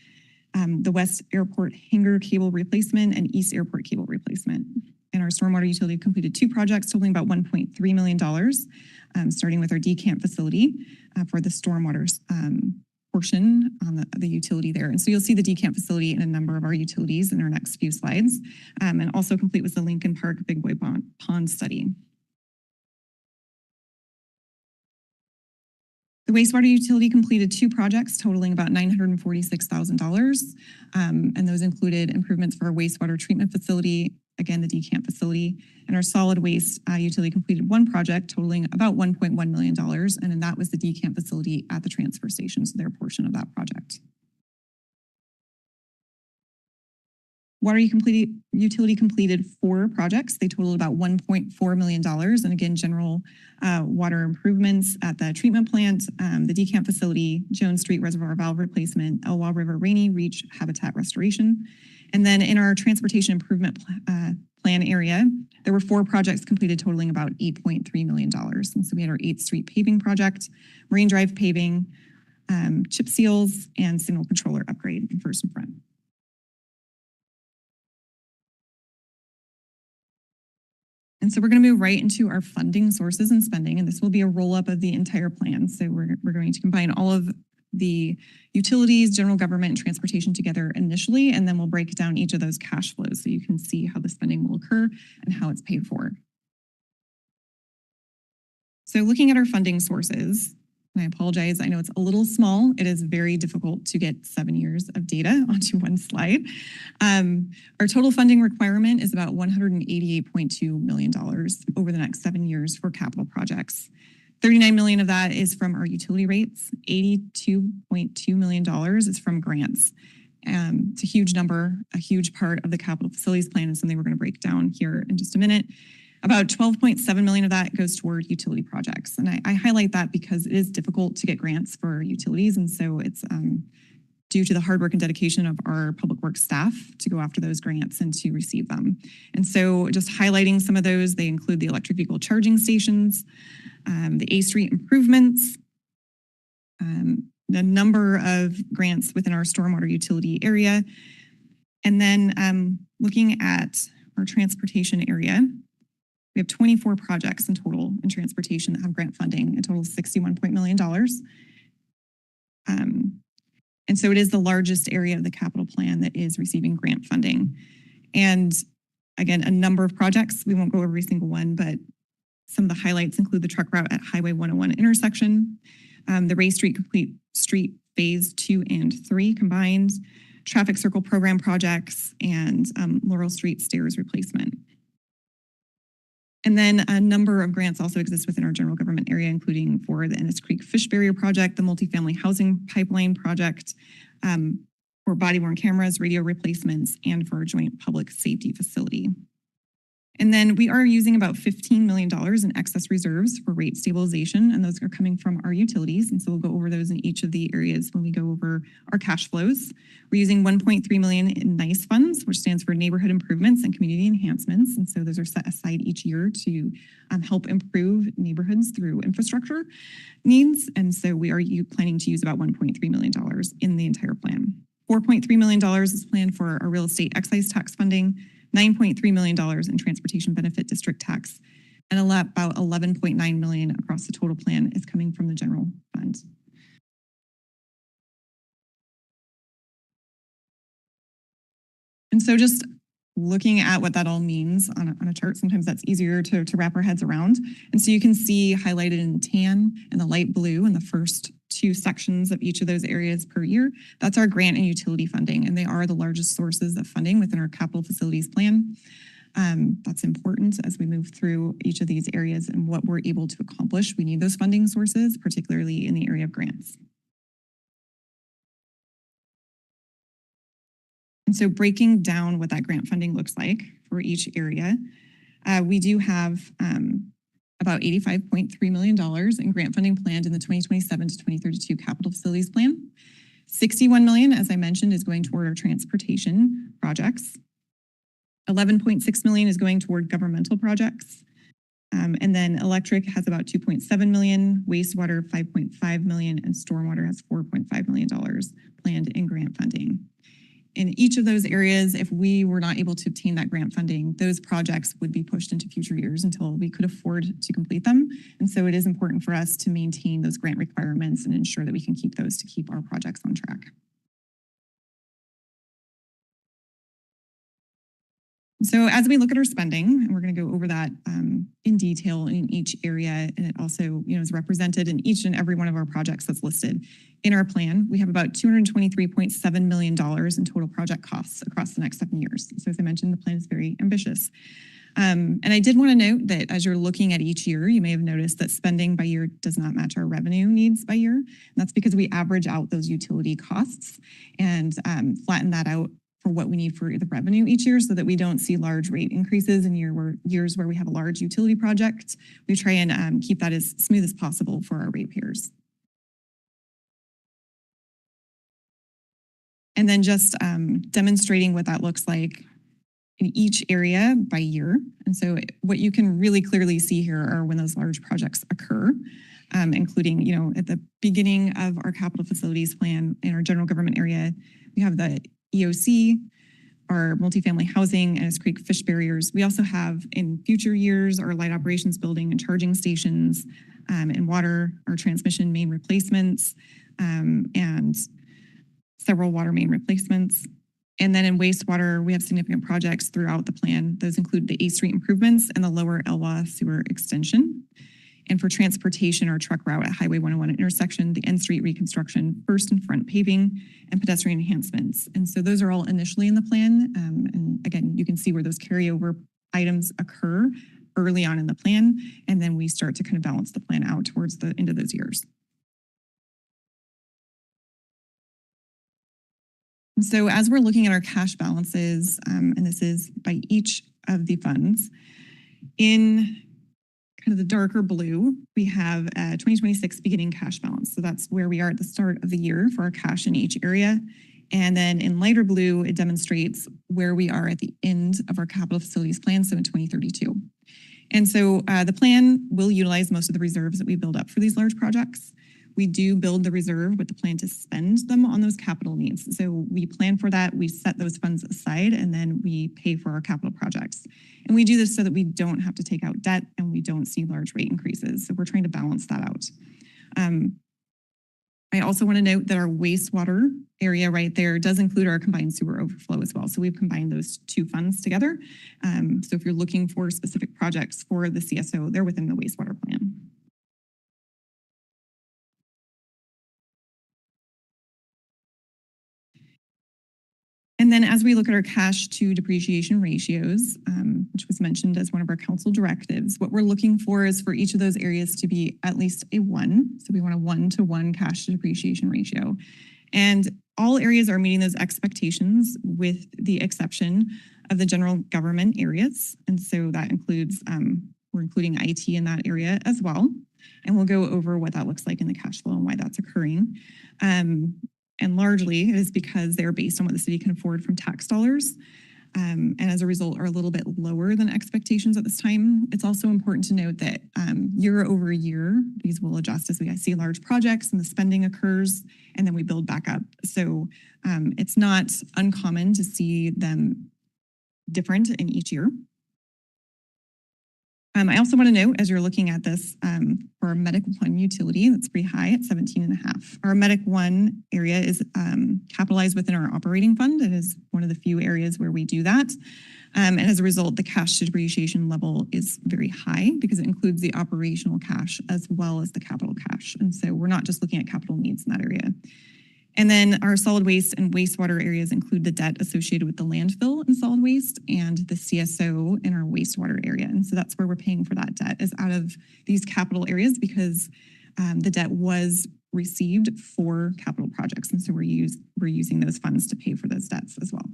the West Airport hangar cable replacement and East Airport cable replacement. And our stormwater utility completed 2 projects totaling about $1.3 million, starting with our decamp facility for the stormwater portion on the utility there. And so you'll see the decamp facility in a number of our utilities in our next few slides, and also complete with the Lincoln Park Big Boy Pond study. The wastewater utility completed 2 projects totaling about $946,000, and those included improvements for our wastewater treatment facility, again, the decamp facility, and our solid waste utility completed 1 project totaling about $1.1 million, and then that was the decamp facility at the transfer station, so their portion of that project. Water utility completed 4 projects. They totaled about $1.4 million. And again, general water improvements at the treatment plant, the decamp facility, Jones Street Reservoir Valve Replacement, Elwha River Rainy Reach Habitat Restoration. And then in our transportation improvement plan area, there were 4 projects completed totaling about $8.3 million. And so we had our 8th Street paving project, Marine Drive paving, chip seals, and signal controller upgrade in First and Front. And so we're going to move right into our funding sources and spending, and this will be a roll-up of the entire plan. So we're going to combine all of the utilities, general government, and transportation together initially, and then we'll break down each of those cash flows so you can see how the spending will occur and how it's paid for. So looking at our funding sources, and I apologize, I know it's a little small. It is very difficult to get 7 years of data onto one slide. Our total funding requirement is about $188.2 million over the next 7 years for capital projects. $39 million of that is from our utility rates. $82.2 million is from grants. It's a huge number, a huge part of the capital facilities plan, and something we're going to break down here in just a minute. About $12.7 million of that goes toward utility projects. And I highlight that because it is difficult to get grants for utilities. And so it's due to the hard work and dedication of our public works staff to go after those grants and to receive them. And so just highlighting some of those, they include the electric vehicle charging stations, the A Street improvements, the number of grants within our stormwater utility area. And then looking at our transportation area, we have 24 projects in total in transportation that have grant funding, a total of $61 million. And so it is the largest area of the capital plan that is receiving grant funding. And again, a number of projects, we won't go over every single one, but some of the highlights include the truck route at Highway 101 intersection, the Ray Street Complete Street Phase 2 and 3 combined, traffic circle program projects, and Laurel Street stairs replacement. And then a number of grants also exist within our general government area, including for the Ennis Creek Fish Barrier Project, the multifamily housing pipeline project, for body-worn cameras, radio replacements, and for our joint public safety facility. And then we are using about $15 million in excess reserves for rate stabilization, and those are coming from our utilities. And so we'll go over those in each of the areas when we go over our cash flows. We're using $1.3 million in NICE funds, which stands for Neighborhood Improvements and Community Enhancements. And so those are set aside each year to help improve neighborhoods through infrastructure needs. And so we are planning to use about $1.3 million in the entire plan. $4.3 million is planned for our real estate excise tax funding, $9.3 million in transportation benefit district tax, and about $11.9 million across the total plan is coming from the general fund. And so just looking at what that all means on a chart, sometimes that's easier to wrap our heads around. And so you can see highlighted in tan and the light blue in the first 2 sections of each of those areas per year. That's our grant and utility funding, and they are the largest sources of funding within our capital facilities plan. That's important as we move through each of these areas and what we're able to accomplish. We need those funding sources, particularly in the area of grants. And so breaking down what that grant funding looks like for each area, we do have about $85.3 million in grant funding planned in the 2027 to 2032 capital facilities plan. 61 million, as I mentioned, is going toward our transportation projects. 11.6 million is going toward governmental projects. And then electric has about 2.7 million, wastewater 5.5 million, and stormwater has $4.5 million planned in grant funding. In each of those areas, if we were not able to obtain that grant funding, those projects would be pushed into future years until we could afford to complete them. And so it is important for us to maintain those grant requirements and ensure that we can keep those to keep our projects on track. So as we look at our spending, and we're going to go over that in detail in each area, and it also is represented in each and every one of our projects that's listed in our plan. We have about $223.7 million in total project costs across the next 7 years. So as I mentioned, the plan is very ambitious. And I did want to note that as you're looking at each year, you may have noticed that spending by year does not match our revenue needs by year. And that's because we average out those utility costs and flatten that out for what we need for the revenue each year so that we don't see large rate increases in years where we have a large utility project. We try and keep that as smooth as possible for our ratepayers. And then just demonstrating what that looks like in each area by year. And so what you can really clearly see here are when those large projects occur, including, at the beginning of our capital facilities plan in our general government area, we have the EOC, our multifamily housing, and Creek fish barriers. We also have in future years our light operations building and charging stations, and water, our transmission main replacements, and several water main replacements. And then in wastewater, we have significant projects throughout the plan. Those include the A Street improvements and the lower Elwha sewer extension. And for transportation, our truck route at Highway 101 intersection, the N Street reconstruction, first and front paving, and pedestrian enhancements. And so those are all initially in the plan. And again, you can see where those carryover items occur early on in the plan. And then we start to kind of balance the plan out towards the end of those years. And so as we're looking at our cash balances, and this is by each of the funds, in kind of the darker blue, we have a 2026 beginning cash balance. So that's where we are at the start of the year for our cash in each area. And then in lighter blue, it demonstrates where we are at the end of our capital facilities plan, so in 2032. And so the plan will utilize most of the reserves that we build up for these large projects. We do build the reserve with the plan to spend them on those capital needs. So we plan for that, we set those funds aside, and then we pay for our capital projects. And we do this so that we don't have to take out debt and we don't see large rate increases. So we're trying to balance that out. I also want to note that our wastewater area right there does include our combined sewer overflow as well. So we've combined those two funds together. So if you're looking for specific projects for the CSO, they're within the wastewater plan. And then as we look at our cash to depreciation ratios, which was mentioned as one of our council directives, what we're looking for is for each of those areas to be at least a 1. So we want a 1-to-1 cash to depreciation ratio. And all areas are meeting those expectations with the exception of the general government areas. And so that includes, we're including IT in that area as well. And we'll go over what that looks like in the cash flow and why that's occurring. And largely it is because they're based on what the city can afford from tax dollars. And as a result are a little bit lower than expectations at this time. It's also important to note that year over year, these will adjust as we see large projects and the spending occurs, and then we build back up. So it's not uncommon to see them different in each year. I also want to note, as you're looking at this, for our Medic 1 utility, that's pretty high at 17.5. Our Medic 1 area is capitalized within our operating fund. It is one of the few areas where we do that. And as a result, the cash to depreciation level is very high because it includes the operational cash as well as the capital cash. And so we're not just looking at capital needs in that area. And then our solid waste and wastewater areas include the debt associated with the landfill and solid waste and the CSO in our wastewater area. And so that's where we're paying for that debt, is out of these capital areas, because the debt was received for capital projects. And so we're using those funds to pay for those debts as well.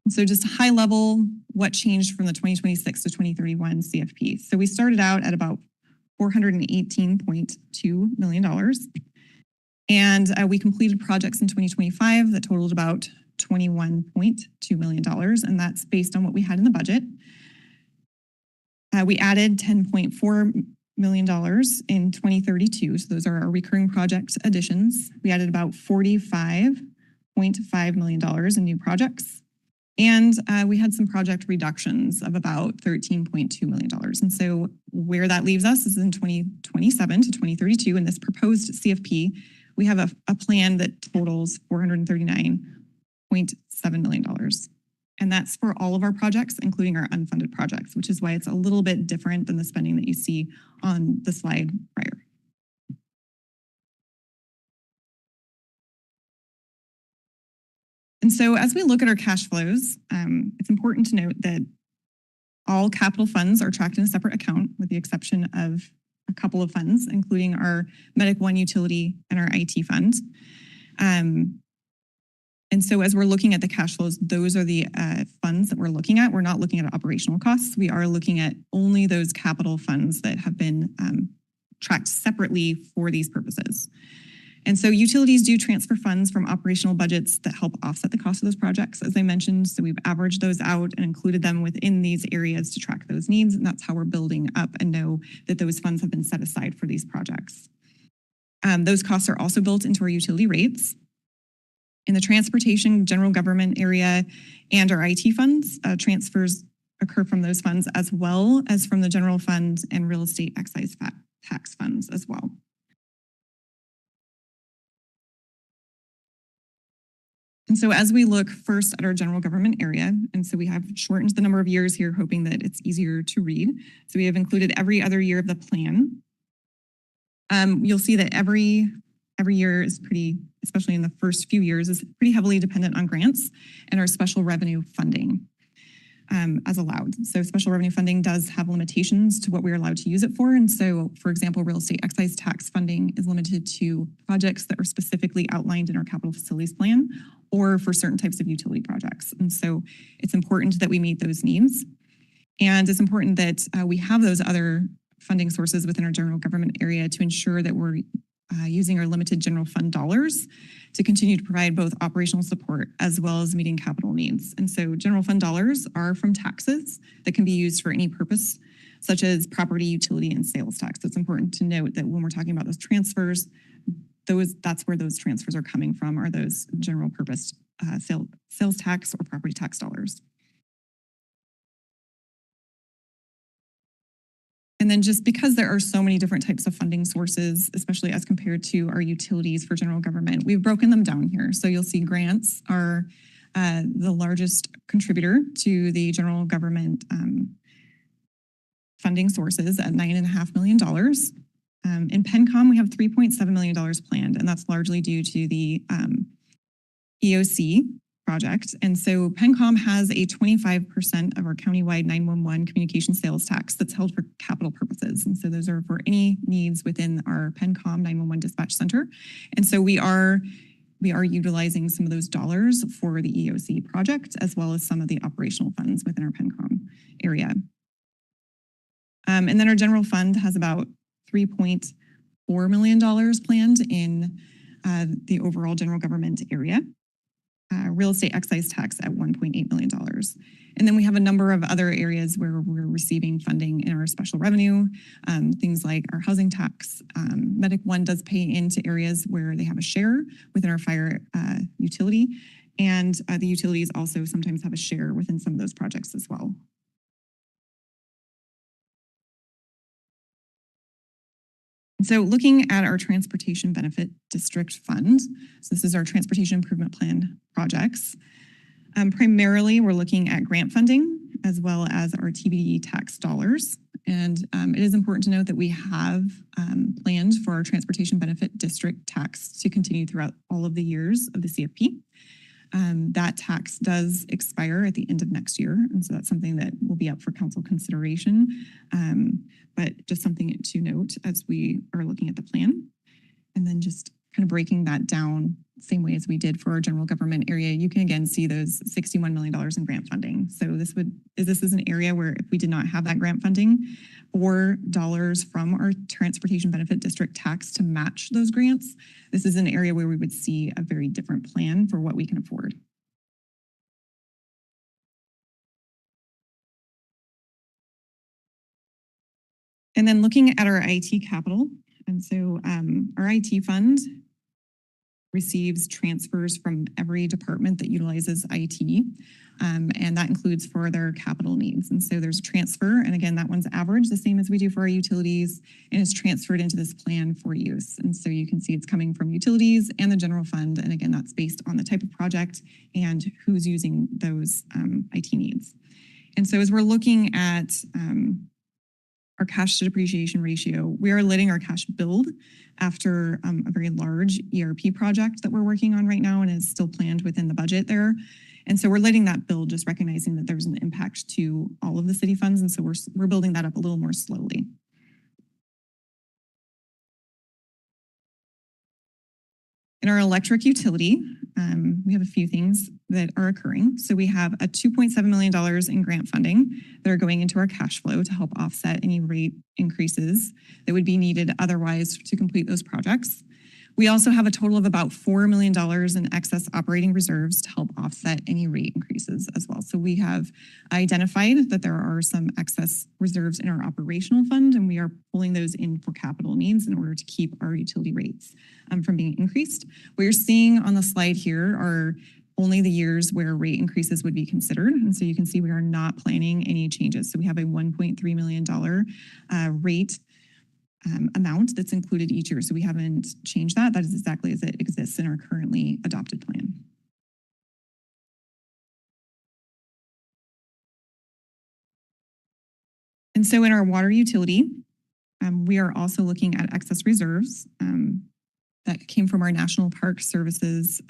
And so just high level, what changed from the 2026 to 2031 CFP? So we started out at about $418.2 million. And we completed projects in 2025 that totaled about $21.2 million. And that's based on what we had in the budget. We added $10.4 million in 2032. So those are our recurring project additions. We added about $45.5 million in new projects. And we had some project reductions of about $13.2 million. And so where that leaves us is in 2027 to 2032. In this proposed CFP, we have a plan that totals $439.7 million. And that's for all of our projects, including our unfunded projects, which is why it's a little bit different than the spending that you see on the slide prior. And so as we look at our cash flows, it's important to note that all capital funds are tracked in a separate account, with the exception of a couple of funds, including our Medic One utility and our IT fund. And so as we're looking at the cash flows, those are the funds that we're looking at. We're not looking at operational costs. We are looking at only those capital funds that have been tracked separately for these purposes. And so utilities do transfer funds from operational budgets that help offset the cost of those projects, as I mentioned. So we've averaged those out and included them within these areas to track those needs. And that's how we're building up and know that those funds have been set aside for these projects. Those costs are also built into our utility rates. In the transportation, general government area, and our IT funds, transfers occur from those funds, as well as from the general fund and real estate excise tax funds as well. And so as we look first at our general government area, and so we have shortened the number of years here, hoping that it's easier to read. So we have included every other year of the plan. You'll see that every year is pretty, especially in the first few years, is pretty heavily dependent on grants and our special revenue funding as allowed. So special revenue funding does have limitations to what we're allowed to use it for. And so, for example, real estate excise tax funding is limited to projects that are specifically outlined in our capital facilities plan or for certain types of utility projects. And so it's important that we meet those needs. And it's important that we have those other funding sources within our general government area to ensure that we're using our limited general fund dollars to continue to provide both operational support as well as meeting capital needs. And so general fund dollars are from taxes that can be used for any purpose, such as property, utility, and sales tax. So it's important to note that when we're talking about those transfers, that's where those transfers are coming from, are those general purpose sales tax or property tax dollars. And then just because there are so many different types of funding sources, especially as compared to our utilities for general government, we've broken them down here. So you'll see grants are the largest contributor to the general government funding sources at $9.5 million. In PENCOM, we have $3.7 million planned, and that's largely due to the EOC project. And so PENCOM has a 25% of our countywide 911 communication sales tax that's held for capital purposes. And so those are for any needs within our PENCOM 911 dispatch center. And so we are utilizing some of those dollars for the EOC project, as well as some of the operational funds within our PENCOM area. And then our general fund has about $3.4 million planned in the overall general government area. Real estate excise tax at $1.8 million. And then we have a number of other areas where we're receiving funding in our special revenue, things like our housing tax. Medic One does pay into areas where they have a share within our fire utility, and the utilities also sometimes have a share within some of those projects as well. So looking at our Transportation Benefit District Fund, so this is our Transportation Improvement Plan projects. Primarily, we're looking at grant funding as well as our TBD tax dollars. And it is important to note that we have planned for our transportation benefit district tax to continue throughout all of the years of the CFP. That tax does expire at the end of next year. And so that's something that will be up for council consideration. But just something to note as we are looking at the plan. And then just kind of breaking that down same way as we did for our general government area, you can again see those $61 million in grant funding. So this is an area where if we did not have that grant funding or dollars from our transportation benefit district tax to match those grants, this is an area where we would see a very different plan for what we can afford. And then looking at our IT capital, and so our IT fund receives transfers from every department that utilizes IT, and that includes for their capital needs. And so there's a transfer, and again, that one's average, the same as we do for our utilities, and it's transferred into this plan for use. And so you can see it's coming from utilities and the general fund, and again, that's based on the type of project and who's using those IT needs. And so as we're looking at our cash to depreciation ratio, we are letting our cash build after a very large ERP project that we're working on right now and is still planned within the budget there. And so we're letting that build, just recognizing that there's an impact to all of the city funds. And so we're building that up a little more slowly. In our electric utility, we have a few things that are occurring. So we have a $2.7 million in grant funding that are going into our cash flow to help offset any rate increases that would be needed otherwise to complete those projects. We also have a total of about $4 million in excess operating reserves to help offset any rate increases as well. So we have identified that there are some excess reserves in our operational fund, and we are pulling those in for capital needs in order to keep our utility rates from being increased. What you're seeing on the slide here are only the years where rate increases would be considered. And so you can see we are not planning any changes. So we have a $1.3 million rate amount that's included each year. So we haven't changed that. That is exactly as it exists in our currently adopted plan. And so in our water utility, we are also looking at excess reserves that came from our National Park Services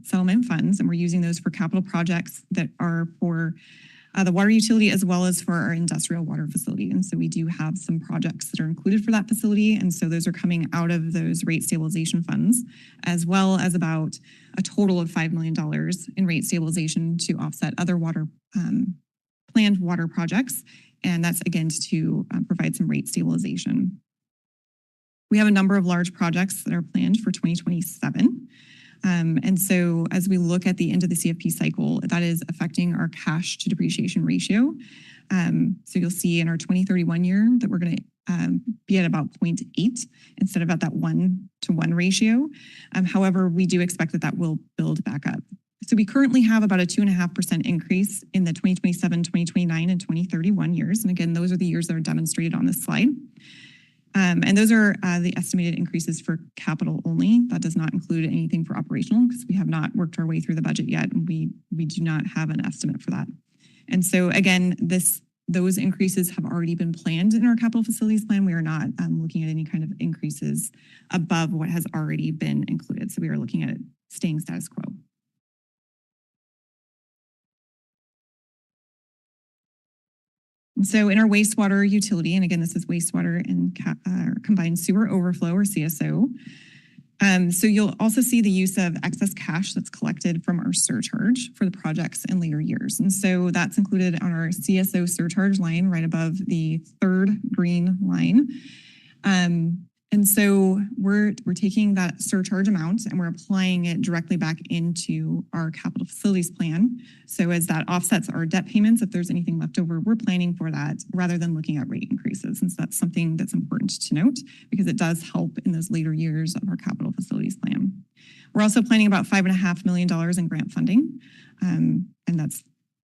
settlement funds. And we're using those for capital projects that are for the water utility as well as for our industrial water facility. And so we do have some projects that are included for that facility. And so those are coming out of those rate stabilization funds, as well as about a total of $5 million in rate stabilization to offset other water planned water projects. And that's again to provide some rate stabilization. We have a number of large projects that are planned for 2027. And so as we look at the end of the CFP cycle, that is affecting our cash to depreciation ratio. So you'll see in our 2031 year that we're going to be at about 0.8 instead of at that 1-to-1 ratio. However, we do expect that will build back up. So we currently have about a 2.5% increase in the 2027, 2029, and 2031 years. And again, those are the years that are demonstrated on this slide. And those are the estimated increases for capital only. That does not include anything for operational because we have not worked our way through the budget yet, and we do not have an estimate for that. And so again, those increases have already been planned in our capital facilities plan. We are not looking at any kind of increases above what has already been included. So we are looking at it staying status quo. So in our wastewater utility, and again, this is wastewater and combined sewer overflow or CSO. So you'll also see the use of excess cash that's collected from our surcharge for the projects in later years. And so that's included on our CSO surcharge line right above the third green line. And so we're taking that surcharge amount and we're applying it directly back into our capital facilities plan. So as that offsets our debt payments, if there's anything left over, we're planning for that rather than looking at rate increases. And so that's something that's important to note because it does help in those later years of our capital facilities plan. We're also planning about $5.5 million in grant funding. And that's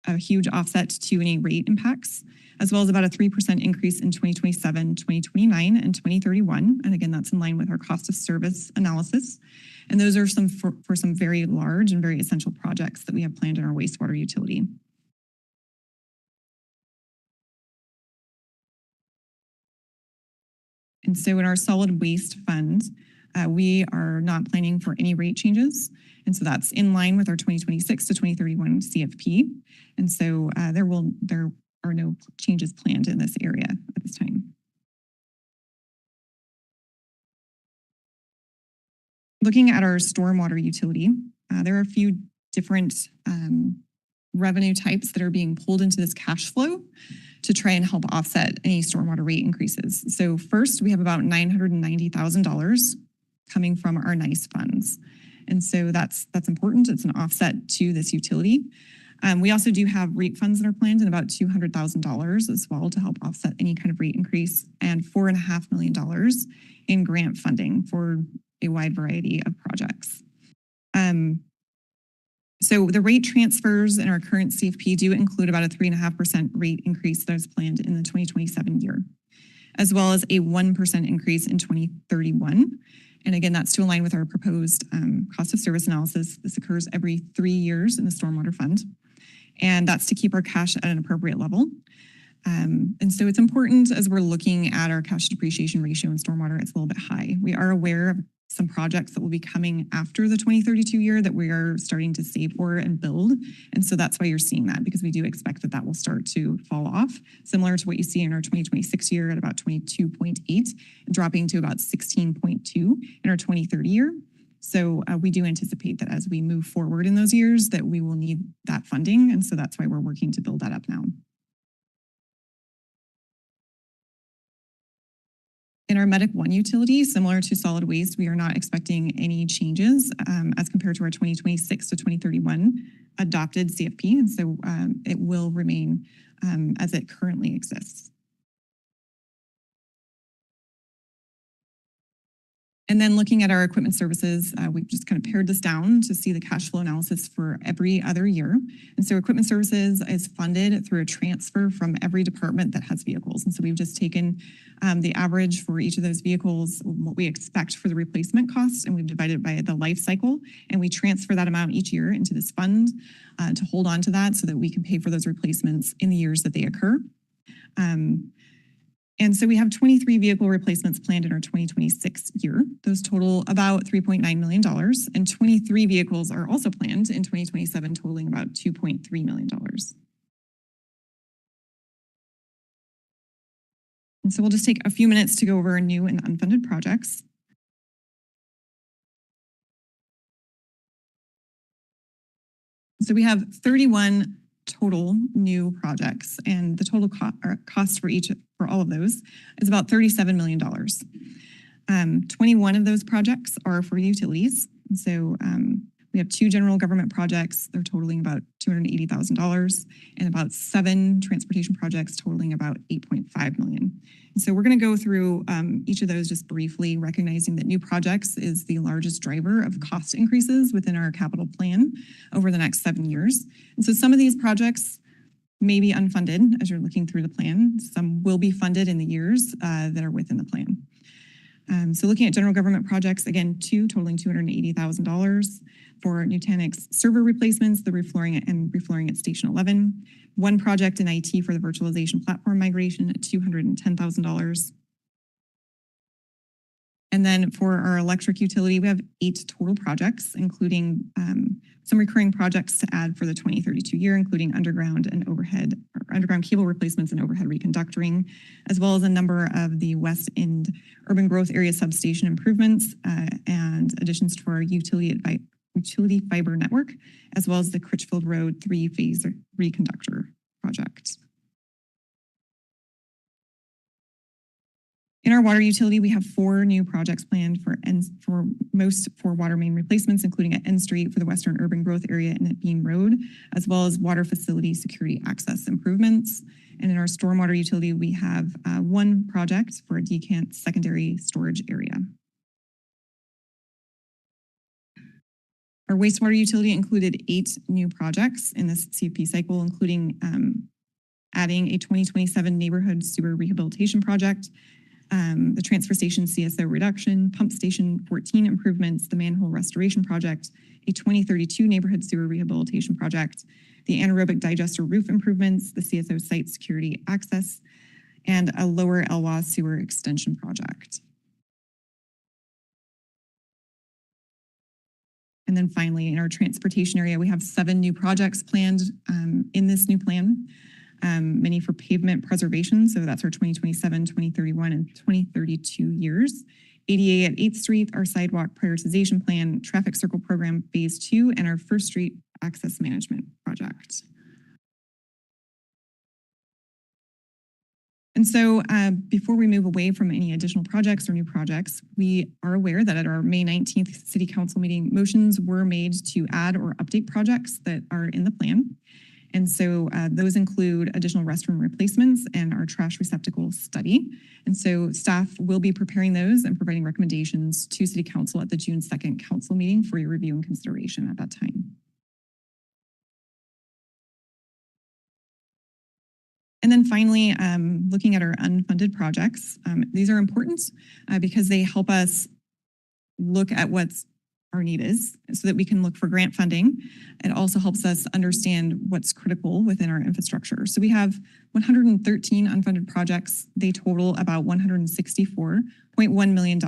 a huge offset to any rate impacts, as well as about a 3% increase in 2027, 2029, and 2031. And again, that's in line with our cost of service analysis. And those are some for some very large and very essential projects that we have planned in our wastewater utility. And so in our solid waste fund, we are not planning for any rate changes. And so that's in line with our 2026 to 2031 CFP. And so there are no changes planned in this area at this time. Looking at our stormwater utility, there are a few different revenue types that are being pulled into this cash flow to try and help offset any stormwater rate increases. So first, we have about $990,000 coming from our NICE funds. And so that's important. It's an offset to this utility. We also do have rate funds that are planned in about $200,000 as well to help offset any kind of rate increase, and $4.5 million in grant funding for a wide variety of projects. So the rate transfers in our current CFP do include about a 3.5% rate increase that is planned in the 2027 year, as well as a 1% increase in 2031. And again, that's to align with our proposed cost of service analysis. This occurs every 3 years in the Stormwater Fund. And that's to keep our cash at an appropriate level. And so it's important as we're looking at our cash depreciation ratio in stormwater, it's a little bit high. We are aware of some projects that will be coming after the 2032 year that we are starting to save for and build. And so that's why you're seeing that, because we do expect that will start to fall off, similar to what you see in our 2026 year at about 22.8, dropping to about 16.2 in our 2030 year. So we do anticipate that as we move forward in those years that we will need that funding. And so that's why we're working to build that up now. In our Medic One utility, similar to solid waste, we are not expecting any changes as compared to our 2026 to 2031 adopted CFP. And so it will remain as it currently exists. And then looking at our equipment services, we've just kind of pared this down to see the cash flow analysis for every other year. And so equipment services is funded through a transfer from every department that has vehicles. And so we've just taken the average for each of those vehicles, what we expect for the replacement costs, and we've divided it by the life cycle. And we transfer that amount each year into this fund to hold on to that so that we can pay for those replacements in the years that they occur. And so we have 23 vehicle replacements planned in our 2026 year. Those total about $3.9 million, and 23 vehicles are also planned in 2027, totaling about $2.3 million. And so we'll just take a few minutes to go over our new and unfunded projects. So we have 31 total new projects, and the total cost for all of those is about $37 million. 21 of those projects are for utilities. And so we have 2 general government projects. They're totaling about $280,000, and about 7 transportation projects totaling about $8.5 million. And so we're going to go through each of those just briefly, recognizing that new projects is the largest driver of cost increases within our capital plan over the next 7 years. And so some of these projects may be unfunded as you're looking through the plan. Some will be funded in the years that are within the plan. So looking at general government projects, again, 2 totaling $280,000 for Nutanix server replacements, the reflooring at Station 11. 1 project in IT for the virtualization platform migration at $210,000. And then for our electric utility, we have 8 total projects, including some recurring projects to add for the 2032 year, including underground cable replacements and overhead reconductoring, as well as a number of the West End urban growth area substation improvements and additions to our utility fiber network, as well as the Critchfield Road 3-phase reconductor project. In our water utility, we have 4 new projects planned for water main replacements, including at N Street for the Western Urban Growth Area and at Bean Road, as well as water facility security access improvements. And in our stormwater utility, we have 1 project for a decant secondary storage area. Our wastewater utility included 8 new projects in this CFP cycle, including adding a 2027 neighborhood sewer rehabilitation project, the transfer station CSO reduction, pump station 14 improvements, the manhole restoration project, a 2032 neighborhood sewer rehabilitation project, the anaerobic digester roof improvements, the CSO site security access, and a lower Elwha sewer extension project. And then finally, in our transportation area, we have 7 new projects planned in this new plan, many for pavement preservation. So that's our 2027, 2031, and 2032 years. ADA at 8th Street, our sidewalk prioritization plan, traffic circle program phase 2, and our First Street access management project. And so before we move away from any additional projects or new projects, we are aware that at our May 19th City Council meeting, motions were made to add or update projects that are in the plan. And so those include additional restroom replacements and our trash receptacle study. And so staff will be preparing those and providing recommendations to City Council at the June 2nd council meeting for your review and consideration at that time. And then finally, looking at our unfunded projects, these are important because they help us look at what's our need is so that we can look for grant funding. It also helps us understand what's critical within our infrastructure. So we have 113 unfunded projects. They total about $164.1 million.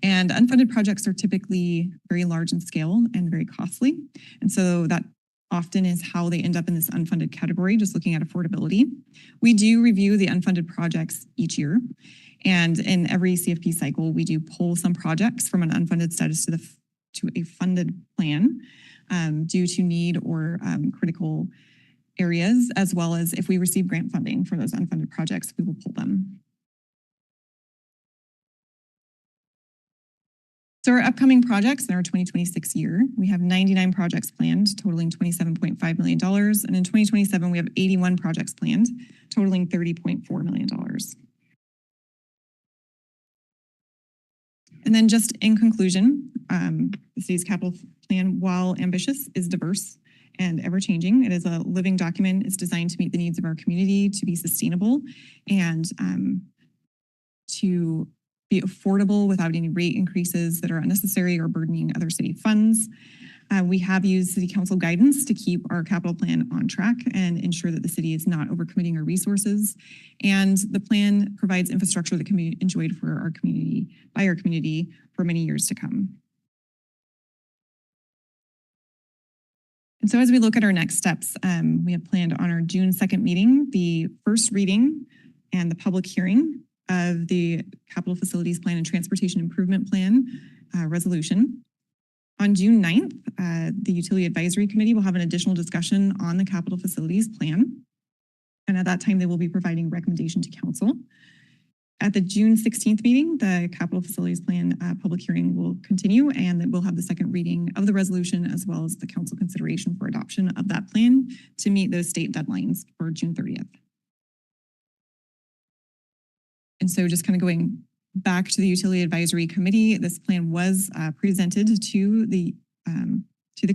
And unfunded projects are typically very large in scale and very costly. And so that often is how they end up in this unfunded category, just looking at affordability. We do review the unfunded projects each year. And in every CFP cycle, we do pull some projects from an unfunded status to a funded plan due to need or critical areas, as well as if we receive grant funding for those unfunded projects, we will pull them. So our upcoming projects in our 2026 year, we have 99 projects planned, totaling $27.5 million. And in 2027, we have 81 projects planned, totaling $30.4 million. And then just in conclusion, the city's capital plan, while ambitious, is diverse and ever-changing. It is a living document. It's designed to meet the needs of our community, to be sustainable, and to be affordable without any rate increases that are unnecessary or burdening other city funds. We have used City Council guidance to keep our capital plan on track and ensure that the city is not overcommitting our resources. And the plan provides infrastructure that can be enjoyed for our community, by our community, for many years to come. And so as we look at our next steps, we have planned on our June 2nd meeting, the first reading and the public hearing of the Capital Facilities Plan and Transportation Improvement Plan resolution. On June 9th, the Utility Advisory Committee will have an additional discussion on the Capital Facilities Plan. And at that time, they will be providing recommendation to council. At the June 16th meeting, the Capital Facilities Plan public hearing will continue, and then we'll have the second reading of the resolution as well as the council consideration for adoption of that plan to meet those state deadlines for June 30th. And so just kind of going back to the Utility Advisory Committee, this plan was presented to the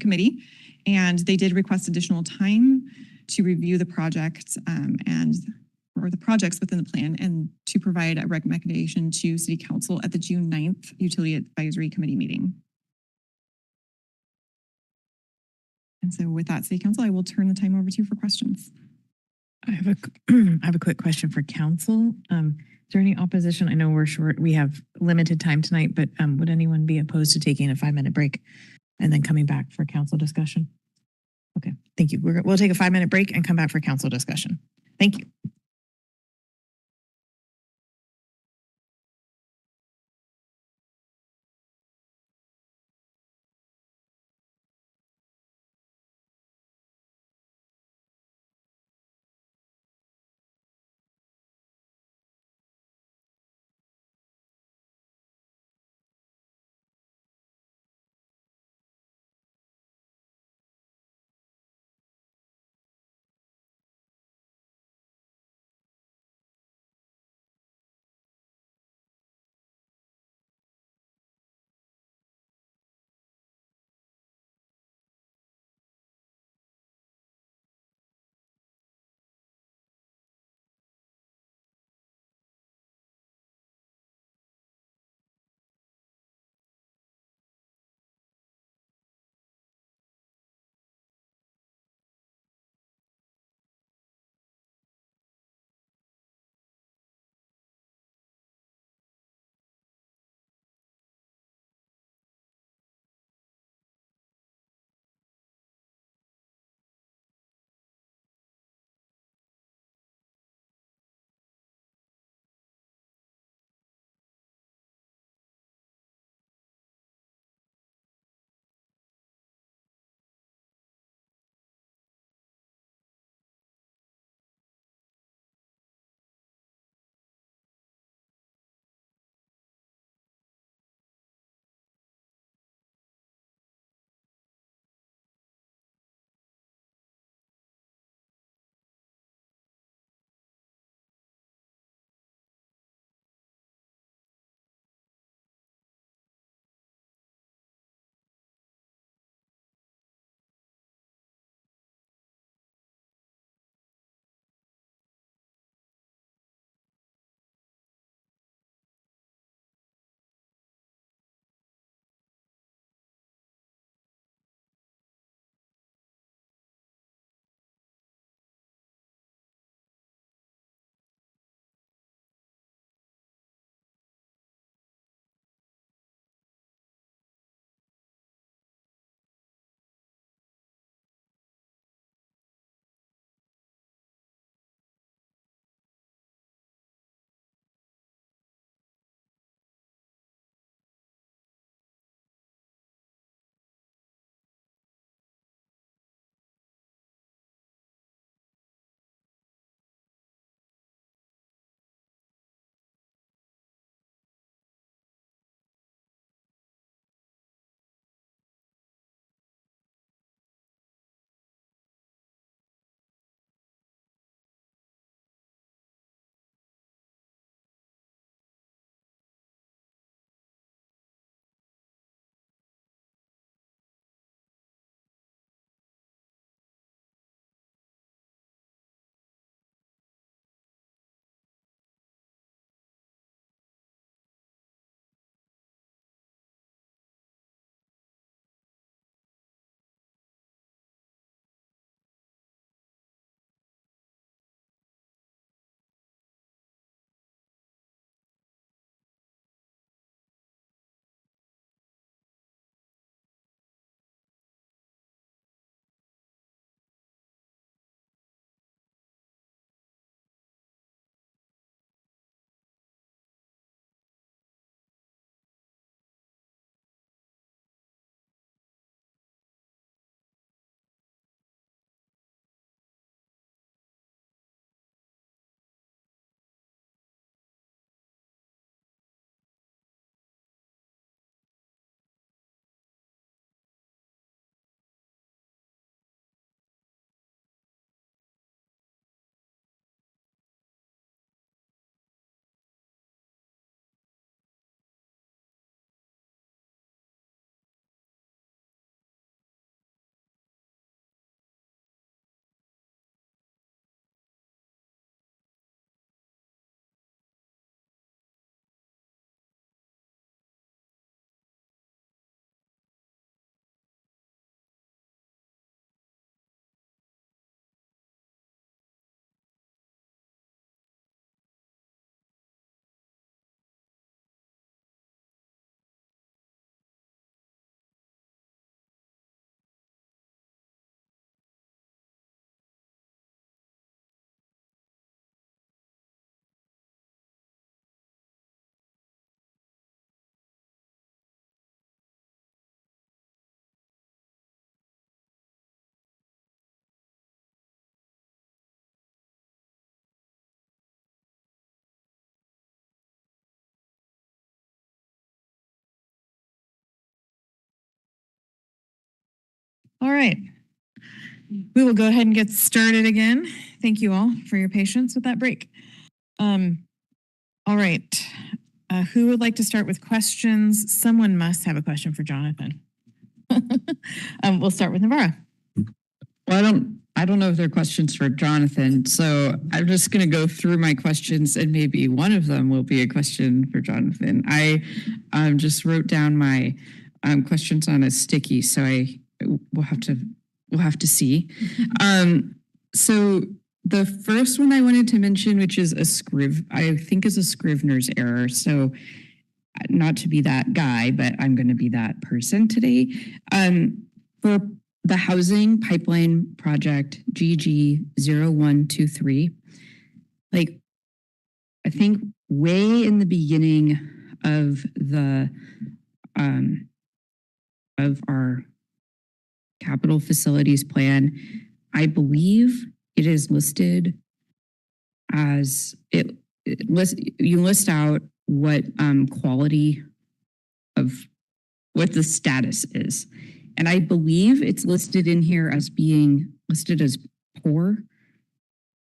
committee, and they did request additional time to review the project or the projects within the plan and to provide a recommendation to City Council at the June 9th Utility Advisory Committee meeting. And so with that, City Council, I will turn the time over to you for questions. I have a quick question for council. Is there any opposition? I know we're short. We have limited time tonight, but would anyone be opposed to taking a 5-minute break and then coming back for council discussion? Okay, thank you. We'll take a 5-minute break and come back for council discussion. Thank you. All right. We will go ahead and get started again. Thank you all for your patience with that break. All right. Who would like to start with questions? Someone must have a question for Jonathan. We'll start with Navarra. Well, I don't know if they're questions for Jonathan, so I'm just going to go through my questions, and maybe one of them will be a question for Jonathan. I just wrote down my questions on a sticky, so we'll have to see. So the first one I wanted to mention, which is I think is a Scrivener's error. So not to be that guy, but I'm going to be that person today. For the housing pipeline project GG0123, like I think way in the beginning of our capital facilities plan, I believe it is listed as you list out what quality of what the status is. And I believe it's listed in here as being listed as poor.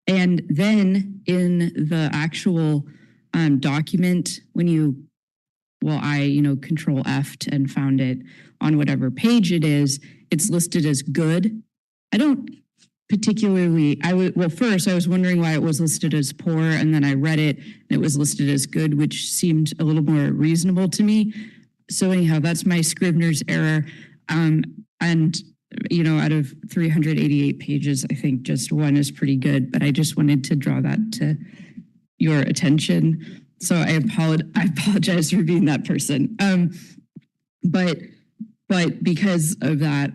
And then in the actual document, I control F'd and found it on whatever page it is, it's listed as good. I don't particularly, first I was wondering why it was listed as poor, and then I read it and it was listed as good, which seemed a little more reasonable to me. So anyhow, that's my Scrivener's error. And out of 388 pages, I think just one is pretty good, but I just wanted to draw that to your attention. So I apologize for being that person. But because of that,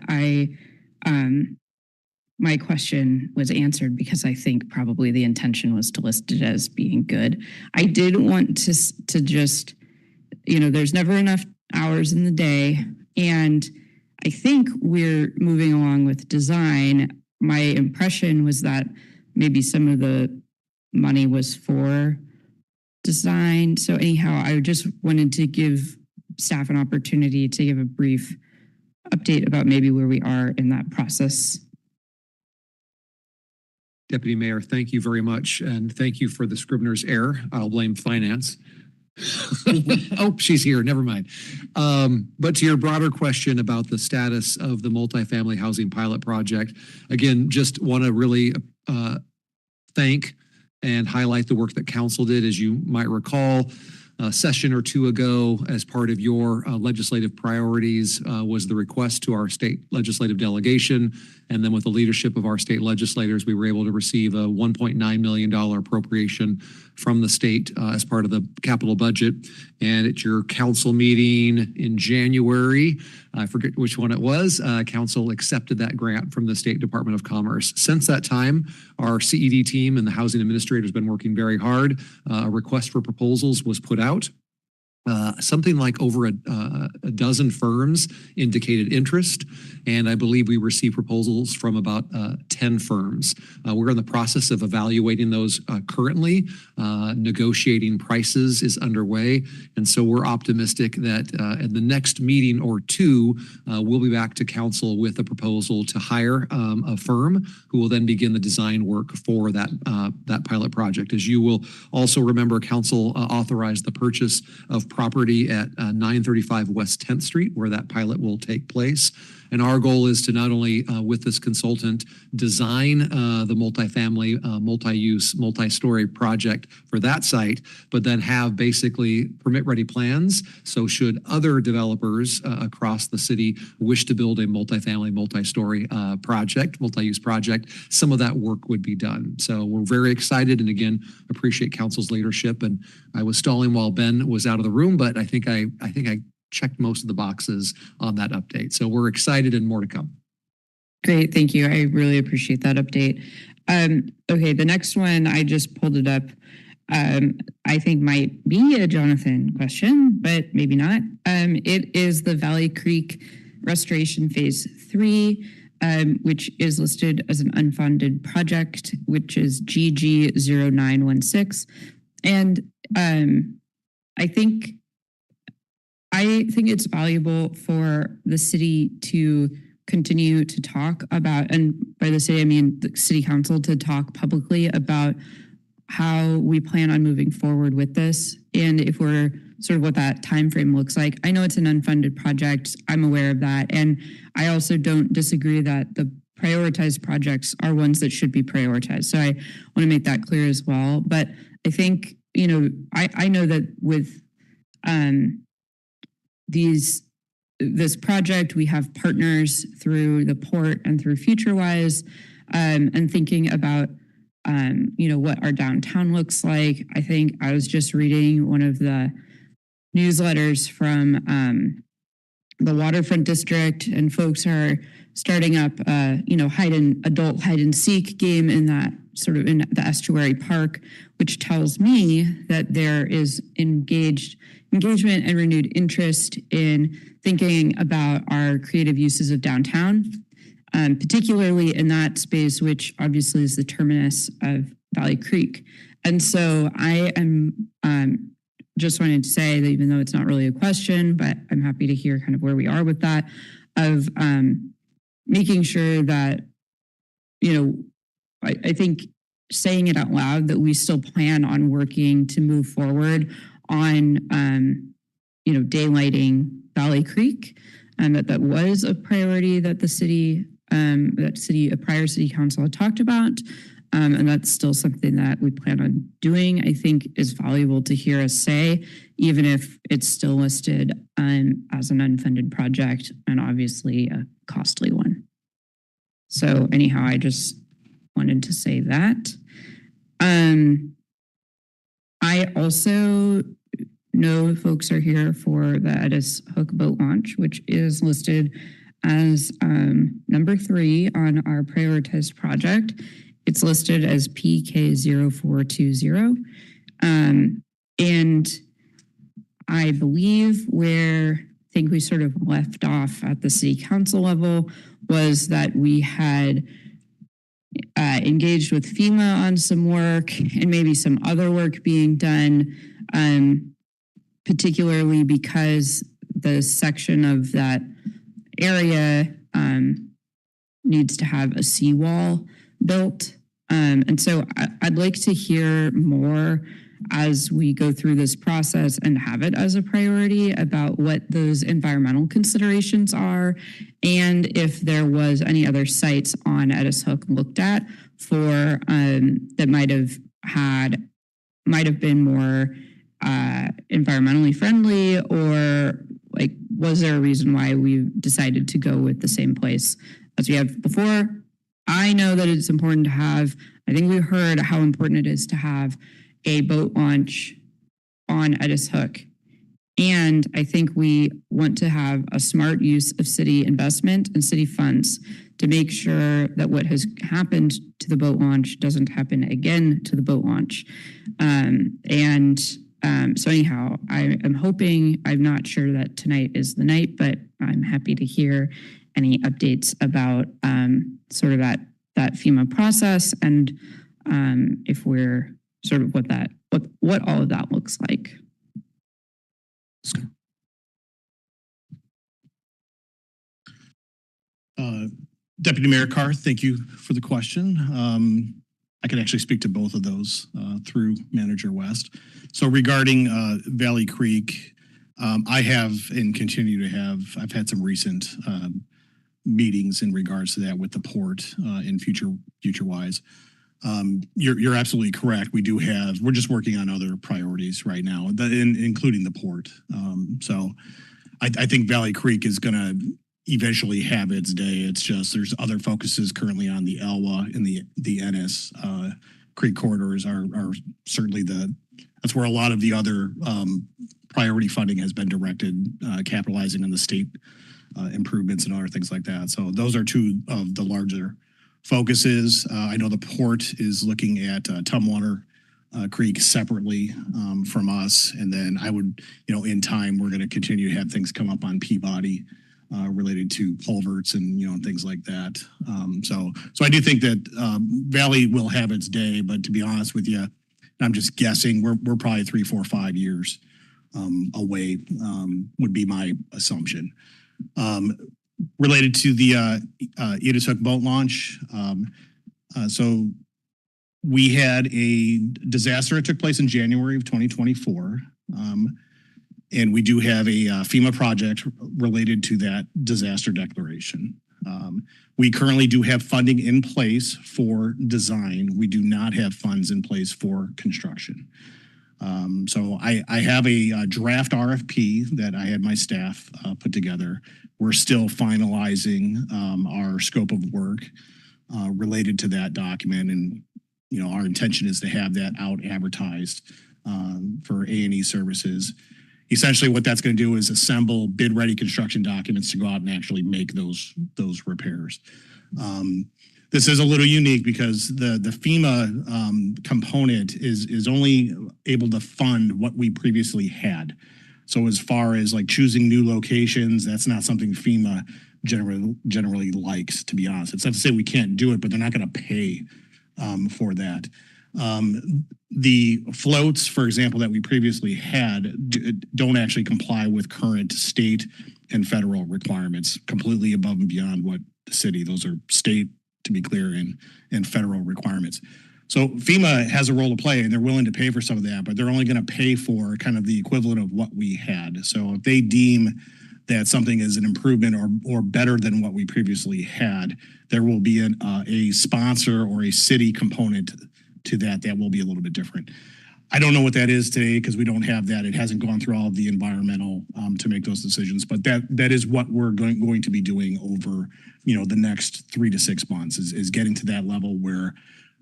my question was answered because I think probably the intention was to list it as being good. I did want to just, there's never enough hours in the day, and I think we're moving along with design. My impression was that maybe some of the money was for design. So anyhow, I just wanted to give staff an opportunity to give a brief update about maybe where we are in that process. Deputy Mayor, thank you very much. And thank you for the Scrivener's error. I'll blame finance. Oh, she's here. Never mind. But to your broader question about the status of the multifamily housing pilot project, again, just want to really thank and highlight the work that council did. As you might recall, a session or two ago, as part of your legislative priorities, was the request to our state legislative delegation. And then with the leadership of our state legislators, we were able to receive a $1.9 million appropriation from the state as part of the capital budget. And at your council meeting in January, I forget which one it was, council accepted that grant from the State Department of Commerce. Since that time, our CED team and the housing administrator has been working very hard. A request for proposals was put out. Something like over a dozen firms indicated interest, and I believe we received proposals from about 10 firms. We're in the process of evaluating those currently. Negotiating prices is underway, and so we're optimistic that at the next meeting or two, we'll be back to council with a proposal to hire a firm who will then begin the design work for that pilot project. As you will also remember, council authorized the purchase of property at 935 West 10th Street, where that pilot will take place. And our goal is to not only, with this consultant, design the multifamily, multi-use, multi-story project for that site, but then have basically permit-ready plans. So should other developers across the city wish to build a multifamily, multi-story project, multi-use project, some of that work would be done. So we're very excited, and again, appreciate council's leadership. And I was stalling while Ben was out of the room, but I think I checked most of the boxes on that update. So we're excited and more to come. Great, thank you. I really appreciate that update. Okay, the next one, I just pulled it up. I think might be a Jonathan question, but maybe not. It is the Valley Creek Restoration Phase 3, which is listed as an unfunded project, which is GG0916. And I think it's valuable for the city to continue to talk about, and by the city, I mean the city council, to talk publicly about how we plan on moving forward with this, and if we're sort of what that time frame looks like. I know it's an unfunded project. I'm aware of that, and I also don't disagree that the prioritized projects are ones that should be prioritized. So I want to make that clear as well. But I think, you know, I know that with this project, we have partners through the port and through FutureWise, and thinking about you know, what our downtown looks like. I think I was just reading one of the newsletters from the waterfront district, and folks are starting up you know, adult hide and seek game in that sort of in the estuary park, which tells me that there is engagement and renewed interest in thinking about our creative uses of downtown, particularly in that space, which obviously is the terminus of Valley Creek. And so I am just wanted to say that, even though it's not really a question, but I'm happy to hear kind of where we are with that, of making sure that, you know, I think saying it out loud that we still plan on working to move forward on, you know, daylighting Valley Creek, and that was a priority that the city, a prior city council had talked about. And that's still something that we plan on doing. I think is valuable to hear us say, even if it's still listed as an unfunded project and obviously a costly one. So anyhow, I just wanted to say that. I also know folks are here for the Edis Hook boat launch, which is listed as number 3 on our prioritized project. It's listed as PK0420. And I believe where I think we sort of left off at the city council level was that we had engaged with FEMA on some work and maybe some other work being done, particularly because the section of that area needs to have a seawall built. And so I'd like to hear more as we go through this process and have it as a priority about what those environmental considerations are, and if there was any other sites on Edis Hook looked at for that might have been more environmentally friendly, or like, was there a reason why we decided to go with the same place as we have before? I know that it's important to have, I think we heard how important it is to have a boat launch on Edis Hook. And I think we want to have a smart use of city investment and city funds to make sure that what has happened to the boat launch doesn't happen again to the boat launch. So anyhow, I am hoping, I'm not sure that tonight is the night, but I'm happy to hear any updates about sort of that FEMA process, and if we're sort of what all of that looks like. Deputy Mayor Carr, thank you for the question. I can actually speak to both of those through Manager West. So regarding Valley Creek, I have and continue to have, I've had some recent meetings in regards to that with the port in FutureWise. You're absolutely correct. We're just working on other priorities right now, including the port. So I think Valley Creek is going to eventually have its day. It's just there's other focuses currently on the Elwha and the Ennis Creek corridors are certainly that's where a lot of the other priority funding has been directed, capitalizing on the state improvements and other things like that. So those are two of the larger focuses. I know the port is looking at Tumwater Creek separately from us. And then I would, in time, we're going to continue to have things come up on Peabody related to culverts and, and things like that. So I do think that Valley will have its day, but to be honest with you, I'm just guessing we're probably 3, 4, 5 years away, would be my assumption. related to the Edith boat launch. So we had a disaster that took place in January of 2024. And we do have a FEMA project related to that disaster declaration. We currently do have funding in place for design. We do not have funds in place for construction. So I have a draft RFP that I had my staff put together. We're still finalizing our scope of work related to that document. And, our intention is to have that out advertised for A&E services. Essentially, what that's going to do is assemble bid-ready construction documents to go out and actually make those repairs. This is a little unique because the FEMA component is only able to fund what we previously had. So as far as like choosing new locations, that's not something FEMA generally likes, to be honest. It's not to say we can't do it, but they're not going to pay for that. The floats, for example, that we previously had don't actually comply with current state and federal requirements, completely above and beyond what the city, those are state, to be clear, and federal requirements. So FEMA has a role to play, and they're willing to pay for some of that, but they're only going to pay for kind of the equivalent of what we had. So if they deem that something is an improvement or better than what we previously had, there will be a sponsor or a city component to that will be a little bit different. I don't know what that is today because we don't have that. It hasn't gone through all of the environmental to make those decisions, but that is what we're going to be doing over the next 3 to 6 months is getting to that level where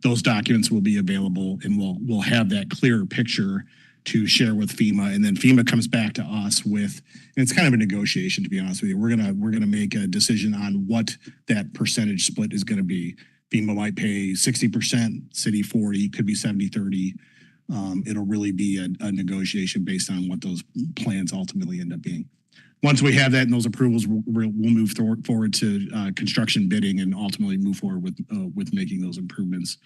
those documents will be available and we'll have that clearer picture to share with FEMA, and then FEMA comes back to us with, and it's kind of a negotiation, to be honest with you. We're gonna make a decision on what that percentage split is going to be. FEMA might pay 60%, city 40, could be 70-30. It'll really be a negotiation based on what those plans ultimately end up being. Once we have that and those approvals, we'll move forward to construction bidding and ultimately move forward with making those improvements,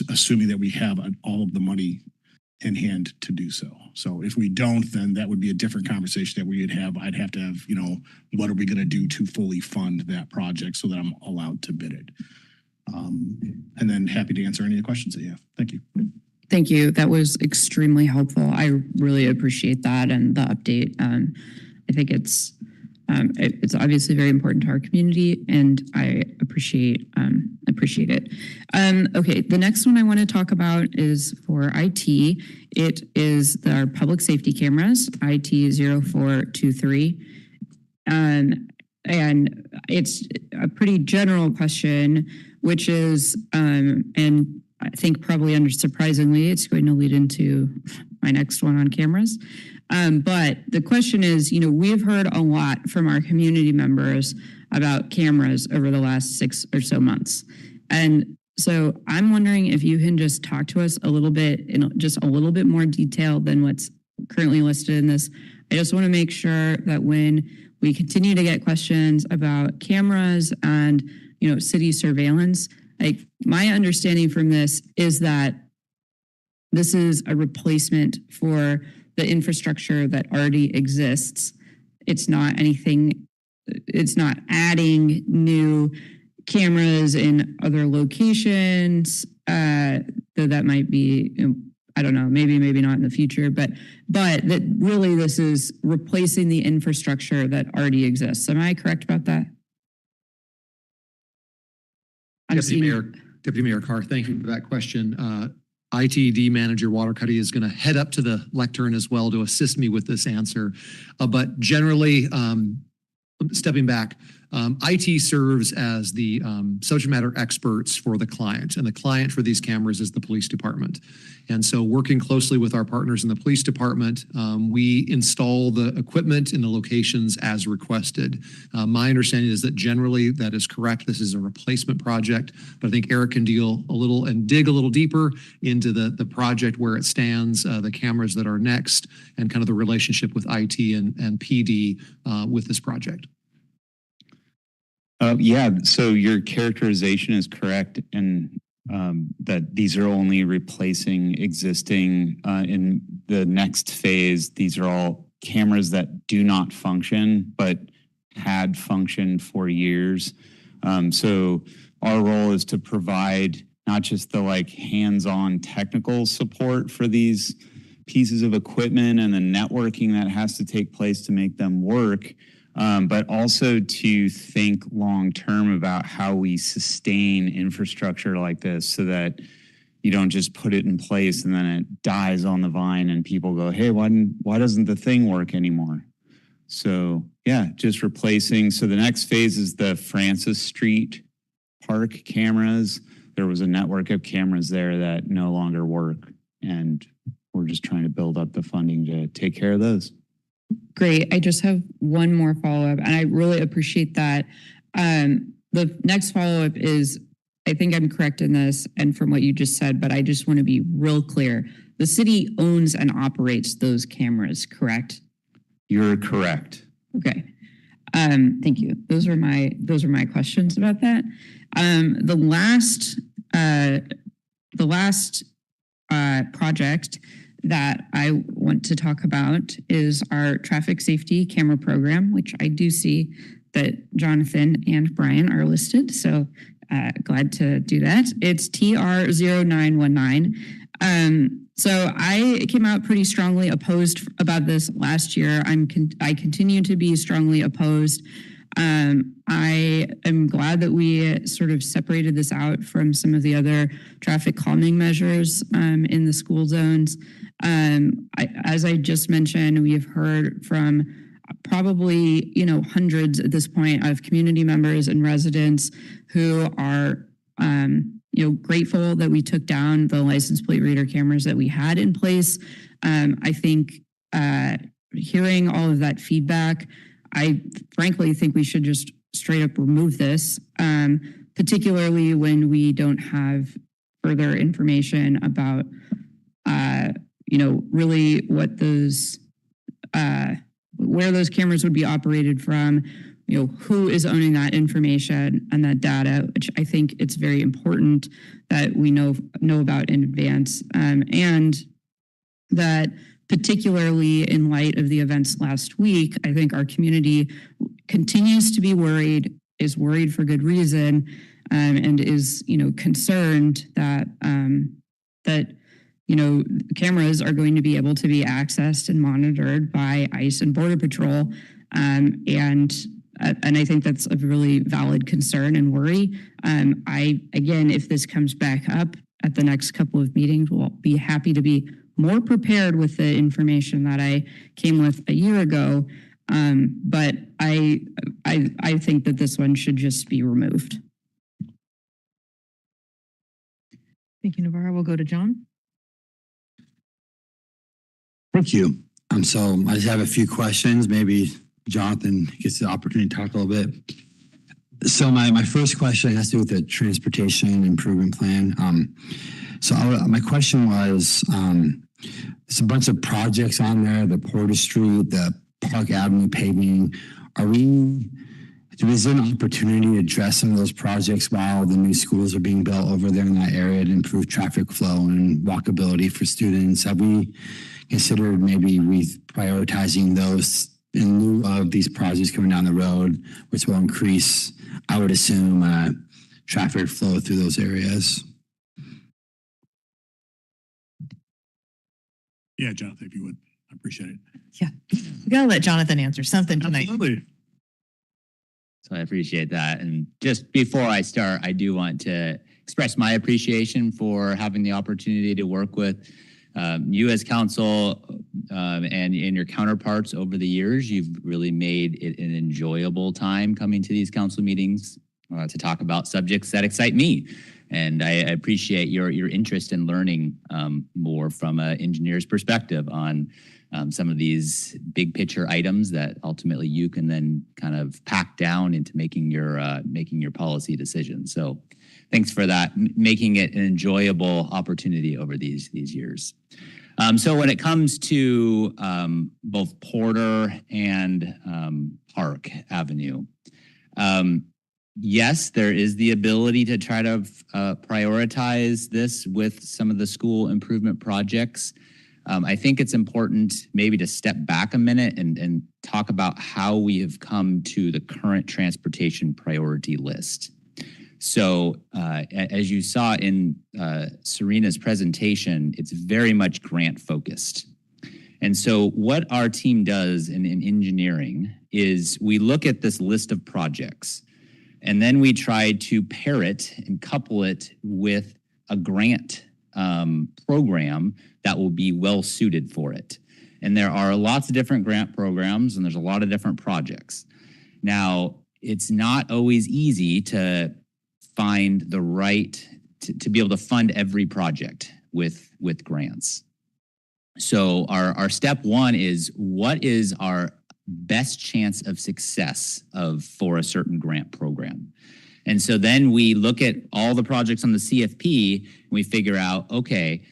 assuming that we have all of the money in hand to do so. So if we don't, then that would be a different conversation that we would have. I'd have to have, what are we going to do to fully fund that project so that I'm allowed to bid it? And then happy to answer any of the questions that you have. Thank you. Thank you. That was extremely helpful. I really appreciate that and the update. I think it's obviously very important to our community, and I appreciate it. Okay, the next one I want to talk about is for IT. It is our public safety cameras, IT 0423. And it's a pretty general question, which is, and I think probably unsurprisingly, it's going to lead into my next one on cameras. But the question is, we've heard a lot from our community members about cameras over the last 6 or so months. And so I'm wondering if you can just talk to us a little bit in just a little bit more detail than what's currently listed in this. I just want to make sure that when we continue to get questions about cameras and, city surveillance, like my understanding from this is that this is a replacement for the infrastructure that already exists. It's not adding new cameras in other locations, though that might be, I don't know, maybe not in the future, but that really this is replacing the infrastructure that already exists. Am I correct about that? Deputy Mayor Carr, thank you for that question. ITD Manager Watercutty is going to head up to the lectern as well to assist me with this answer. But generally, stepping back, IT serves as the subject matter experts for the client, and the client for these cameras is the police department. And so working closely with our partners in the police department, we install the equipment in the locations as requested. My understanding is that generally that is correct. This is a replacement project, but I think Eric can dig a little deeper into the project, where it stands, the cameras that are next, and kind of the relationship with IT and PD with this project. Yeah, so your characterization is correct, and that these are only replacing existing. In the next phase, these are all cameras that do not function, but had functioned for years. So our role is to provide not just the like hands-on technical support for these pieces of equipment and the networking that has to take place to make them work, but also to think long-term about how we sustain infrastructure like this so that you don't just put it in place and then it dies on the vine and people go, hey, why doesn't the thing work anymore? So yeah, just replacing. So the next phase is the Francis Street Park cameras. There was a network of cameras there that no longer work. And we're just trying to build up the funding to take care of those. Great. I just have one more follow-up, and I really appreciate that. The next follow-up is, I think I'm correct in this and from what you just said, but I just want to be real clear. The city owns and operates those cameras, correct? You're correct. Okay. Thank you. Those are my questions about that. The last project that I want to talk about is our traffic safety camera program, which I do see that Jonathan and Brian are listed. So glad to do that. It's TR0919. So I came out pretty strongly opposed about this last year. I continue to be strongly opposed. I am glad that we sort of separated this out from some of the other traffic calming measures in the school zones. As I just mentioned, we have heard from probably, hundreds at this point of community members and residents who are, grateful that we took down the license plate reader cameras that we had in place. I think hearing all of that feedback, I frankly think we should just straight up remove this, particularly when we don't have further information about, really what those, where those cameras would be operated from, who is owning that information and that data, which I think it's very important that we know about in advance. And that particularly in light of the events last week, I think our community continues to be worried, is worried for good reason, and is, concerned that, cameras are going to be able to be accessed and monitored by ICE and Border Patrol. And I think that's a really valid concern and worry. Again, if this comes back up at the next couple of meetings, we'll be happy to be more prepared with the information that I came with a year ago. But I think that this one should just be removed. Thank you, Navarro. We'll go to John. Thank you. So I just have a few questions. Maybe Jonathan gets the opportunity to talk a little bit. So my first question has to do with the transportation improvement plan. My question was, there's a bunch of projects on there, the Porter Street, the Park Avenue paving. Is there an opportunity to address some of those projects while the new schools are being built over there in that area to improve traffic flow and walkability for students? Have we considered maybe prioritizing those in lieu of these projects coming down the road, which will increase, I would assume, traffic flow through those areas? Yeah, Jonathan, if you would, I appreciate it. Yeah, we gotta let Jonathan answer something tonight. Absolutely. So I appreciate that. And just before I start, I do want to express my appreciation for having the opportunity to work with you as council and your counterparts over the years. You've really made it an enjoyable time coming to these council meetings to talk about subjects that excite me. And I appreciate your interest in learning more from an engineer's perspective on some of these big picture items that ultimately you can then kind of pack down into making your policy decisions. So thanks for that, making it an enjoyable opportunity over these years. So when it comes to both Porter and Park Avenue, yes, there is the ability to try to prioritize this with some of the school improvement projects. I think it's important maybe to step back a minute and talk about how we have come to the current transportation priority list. So as you saw in Serena's presentation, it's very much grant focused. And so what our team does in engineering is we look at this list of projects, and then we try to pair it and couple it with a grant program that will be well suited for it. And there are lots of different grant programs, and there's a lot of different projects. Now, it's not always easy to find the right, to be able to fund every project with grants. So our step one is, what is our best chance of success for a certain grant program? And so then we look at all the projects on the CFP and we figure out, okay,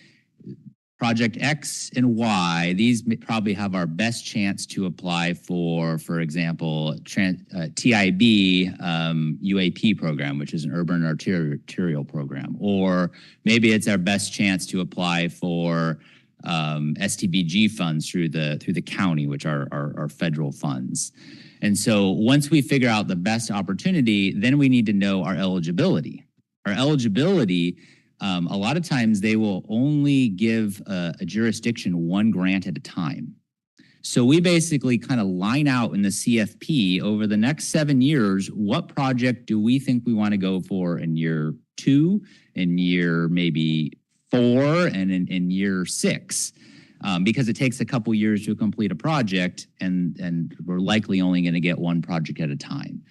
project X and Y, these probably have our best chance to apply for example, TIB UAP program, which is an urban arterial program. Or maybe it's our best chance to apply for STBG funds through the county, which are federal funds. And so once we figure out the best opportunity, then we need to know our eligibility. Our eligibility, a lot of times they will only give a jurisdiction one grant at a time. So we basically kind of line out in the CFP over the next 7 years, what project do we think we want to go for in year 2, in year maybe 4, and in year 6, because it takes a couple years to complete a project, and we're likely only going to get one project at a time.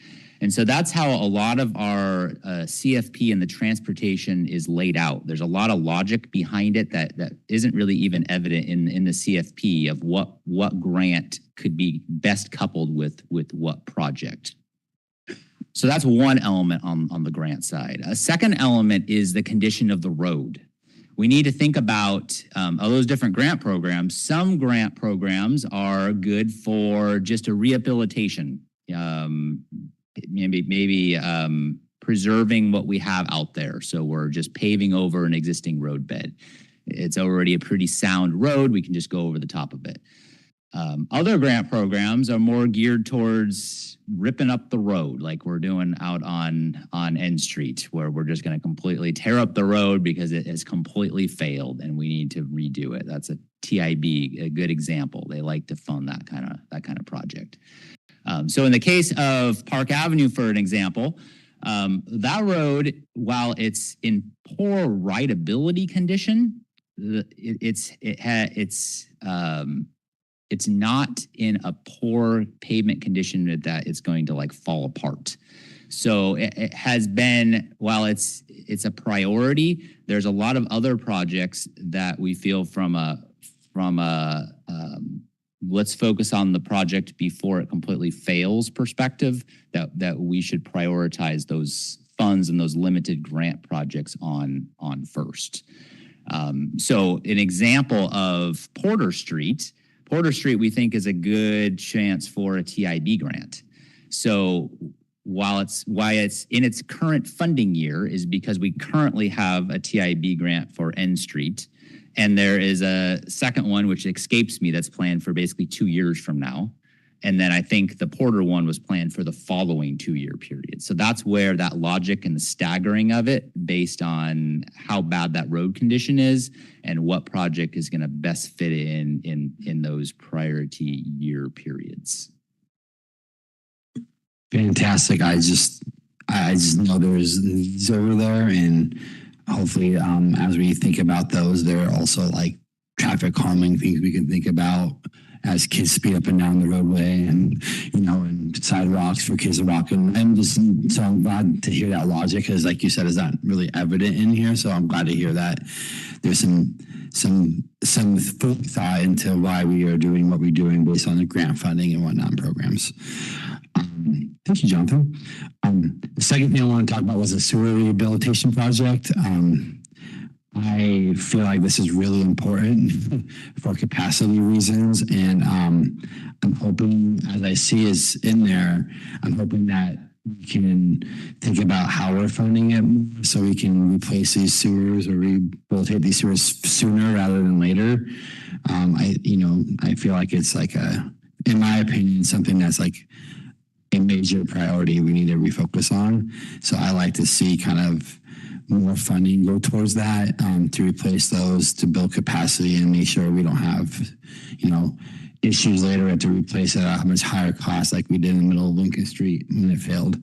And so that's how a lot of our CFP and the transportation is laid out. There's a lot of logic behind it that isn't really even evident in the CFP of what grant could be best coupled with what project. So that's one element on the grant side. A second element is the condition of the road. We need to think about all those different grant programs. Some grant programs are good for just a rehabilitation, maybe preserving what we have out there. So we're just paving over an existing road bed. It's already a pretty sound road. We can just go over the top of it. Other grant programs are more geared towards ripping up the road, like we're doing out on N Street, where we're just going to completely tear up the road because it has completely failed and we need to redo it. That's a TIB, a good example. They like to fund that kind of project. So in the case of Park Avenue, for an example, that road, while it's in poor rideability condition, it's not in a poor pavement condition that it's going to like fall apart. So it has been, while it's a priority, there's a lot of other projects that we feel from a let's focus on the project before it completely fails perspective, that we should prioritize those funds and those limited grant projects on first. So an example of Porter Street we think is a good chance for a TIB grant. So why it's in its current funding year is because we currently have a TIB grant for N Street. And there is a second one, which escapes me, that's planned for basically 2 years from now. And then I think the Porter one was planned for the following 2-year period. So that's where that logic and the staggering of it based on how bad that road condition is and what project is going to best fit in those priority year periods. Fantastic. I just know there's these over there, and hopefully as we think about those, there are also like traffic calming things we can think about as kids speed up and down the roadway, and and sidewalks for kids to walk. And I'm glad to hear that logic, because like you said, is not really evident in here. So I'm glad to hear that there's some thought into why we are doing what we're doing based on the grant funding and whatnot programs. Thank you, Jonathan. The second thing I want to talk about was a sewer rehabilitation project. I feel like this is really important for capacity reasons, and I'm hoping, as I see is in there, I'm hoping that we can think about how we're funding it more so we can replace these sewers or rehabilitate these sewers sooner rather than later. I feel like it's like in my opinion, something that's like a major priority we need to refocus on. So I like to see kind of more funding go towards that to replace those, to build capacity and make sure we don't have, issues later to replace it at a much higher cost like we did in the middle of Lincoln Street when it failed.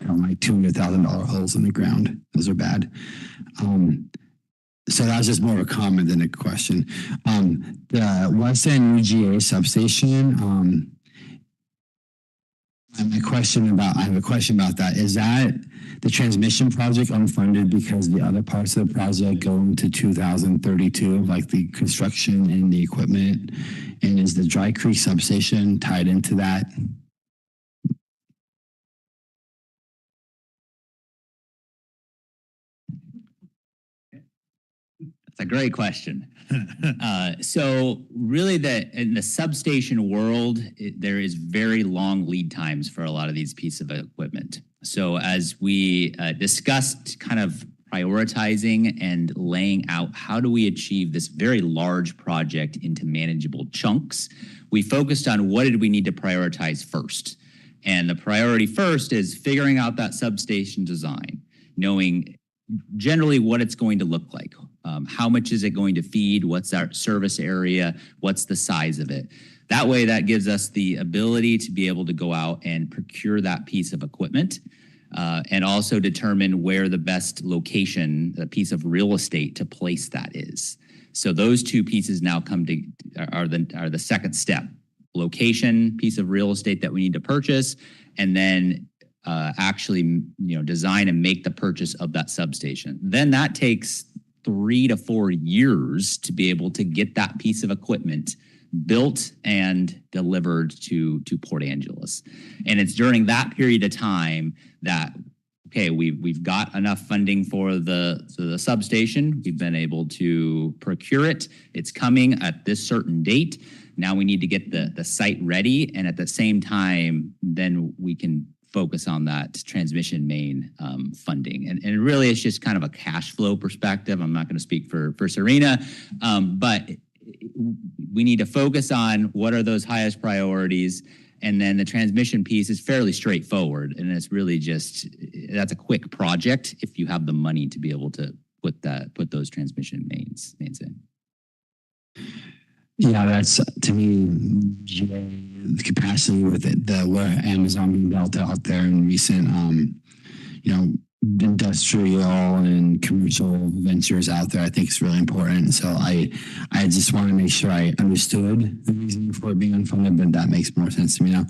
Like $200,000 holes in the ground. Those are bad. So that was just more of a comment than a question. The West End UGA substation, I have a question about that. Is that the transmission project unfunded because the other parts of the project go into 2032, like the construction and the equipment? And is the Dry Creek substation tied into that? That's a great question. So really in the substation world, there is very long lead times for a lot of these pieces of equipment. So as we discussed kind of prioritizing and laying out how do we achieve this very large project into manageable chunks, we focused on what did we need to prioritize first. And the priority first is figuring out that substation design, knowing generally what it's going to look like. How much is it going to feed? What's our service area? What's the size of it? That way, that gives us the ability to be able to go out and procure that piece of equipment and also determine where the best location, the piece of real estate to place that is. So those two pieces now are the second step. Location, piece of real estate that we need to purchase, and then actually design and make the purchase of that substation. Then that takes 3 to 4 years to be able to get that piece of equipment built and delivered to Port Angeles. And it's during that period of time that, okay, we've got enough funding for the substation. We've been able to procure it. It's coming at this certain date. Now we need to get the site ready. And at the same time, then we can focus on that transmission main funding. And really, it's just kind of a cash flow perspective. I'm not going to speak for Serena, but we need to focus on what are those highest priorities. And then the transmission piece is fairly straightforward. And it's really that's a quick project if you have the money to be able to put those transmission mains in. Yeah, that's to me the capacity with it, where Amazon being built out there in recent, industrial and commercial ventures out there. I think it's really important. So I just want to make sure I understood the reason for it being unfunded, but that makes more sense to me now.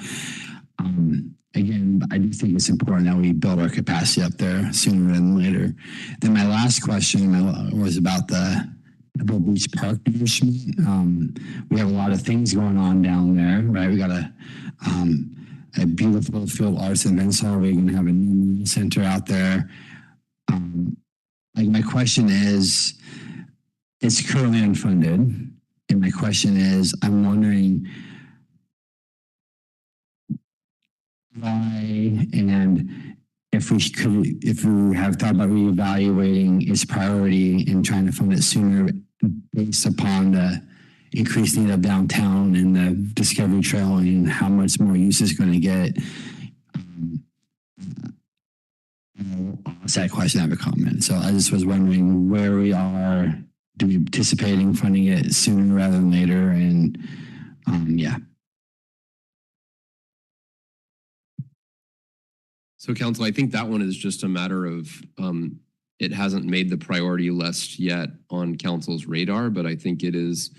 Again, I do think it's important that we build our capacity up there sooner than later. Then my last question was about the Pebble Beach Park nourishment. We have a lot of things going on down there, right? We got a beautiful field arts and events hall. We're going to have a new center out there. My question is, it's currently unfunded, and my question is, I'm wondering why, and if we have thought about reevaluating its priority and trying to fund it sooner based upon the increased need of downtown and the Discovery Trail and how much more use it's going to get. That's that question. I have a comment. So I just was wondering where we are. Do we anticipating funding it sooner rather than later? And yeah. So council, I think that one is just a matter of it hasn't made the priority list yet on council's radar, but I think it is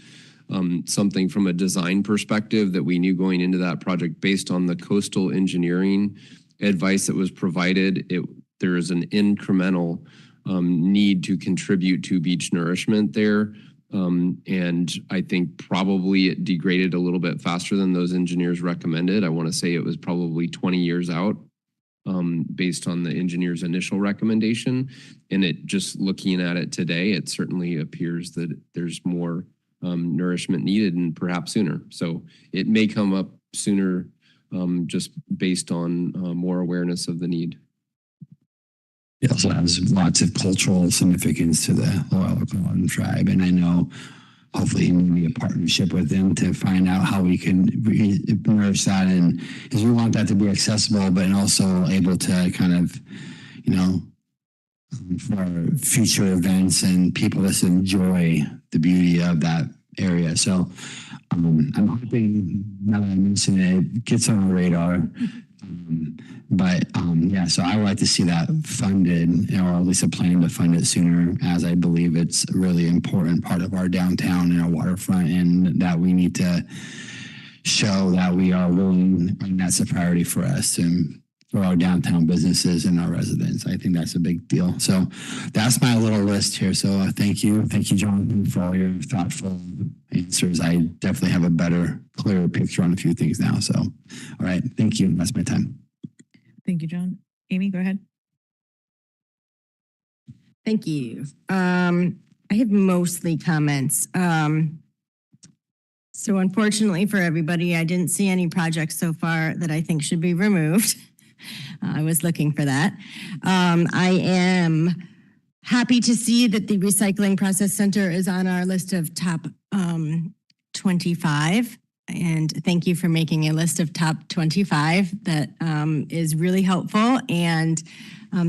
something from a design perspective that we knew going into that project based on the coastal engineering advice that was provided. There is an incremental need to contribute to beach nourishment there. And I think probably it degraded a little bit faster than those engineers recommended. I want to say it was probably 20 years out. Based on the engineer's initial recommendation. And it just looking at it today, it certainly appears that there's more nourishment needed and perhaps sooner. So it may come up sooner just based on more awareness of the need. It also has lots of cultural significance to the Loyal tribe. And I know hopefully maybe a partnership with them to find out how we can nourish that. And because we want that to be accessible, but also able to kind of, you know, for future events and people just enjoy the beauty of that area. So I'm hoping now that I mentioned it gets on our radar. Yeah, so I would like to see that funded, or at least a plan to fund it sooner, as I believe it's a really important part of our downtown and our waterfront, and that we need to show that we are willing, and that's a priority for us and for our downtown businesses and our residents. I think that's a big deal. So that's my little list here. So thank you, Jonathan, for all your thoughtful answers. I definitely have a better, clearer picture on a few things now. So, all right, thank you. That's my time. Thank you, John. Amy, go ahead. Thank you. I have mostly comments. So unfortunately for everybody, I didn't see any projects so far that I think should be removed. I was looking for that. I am happy to see that the Recycling Process Center is on our list of top 25. And thank you for making a list of top 25. That is really helpful. And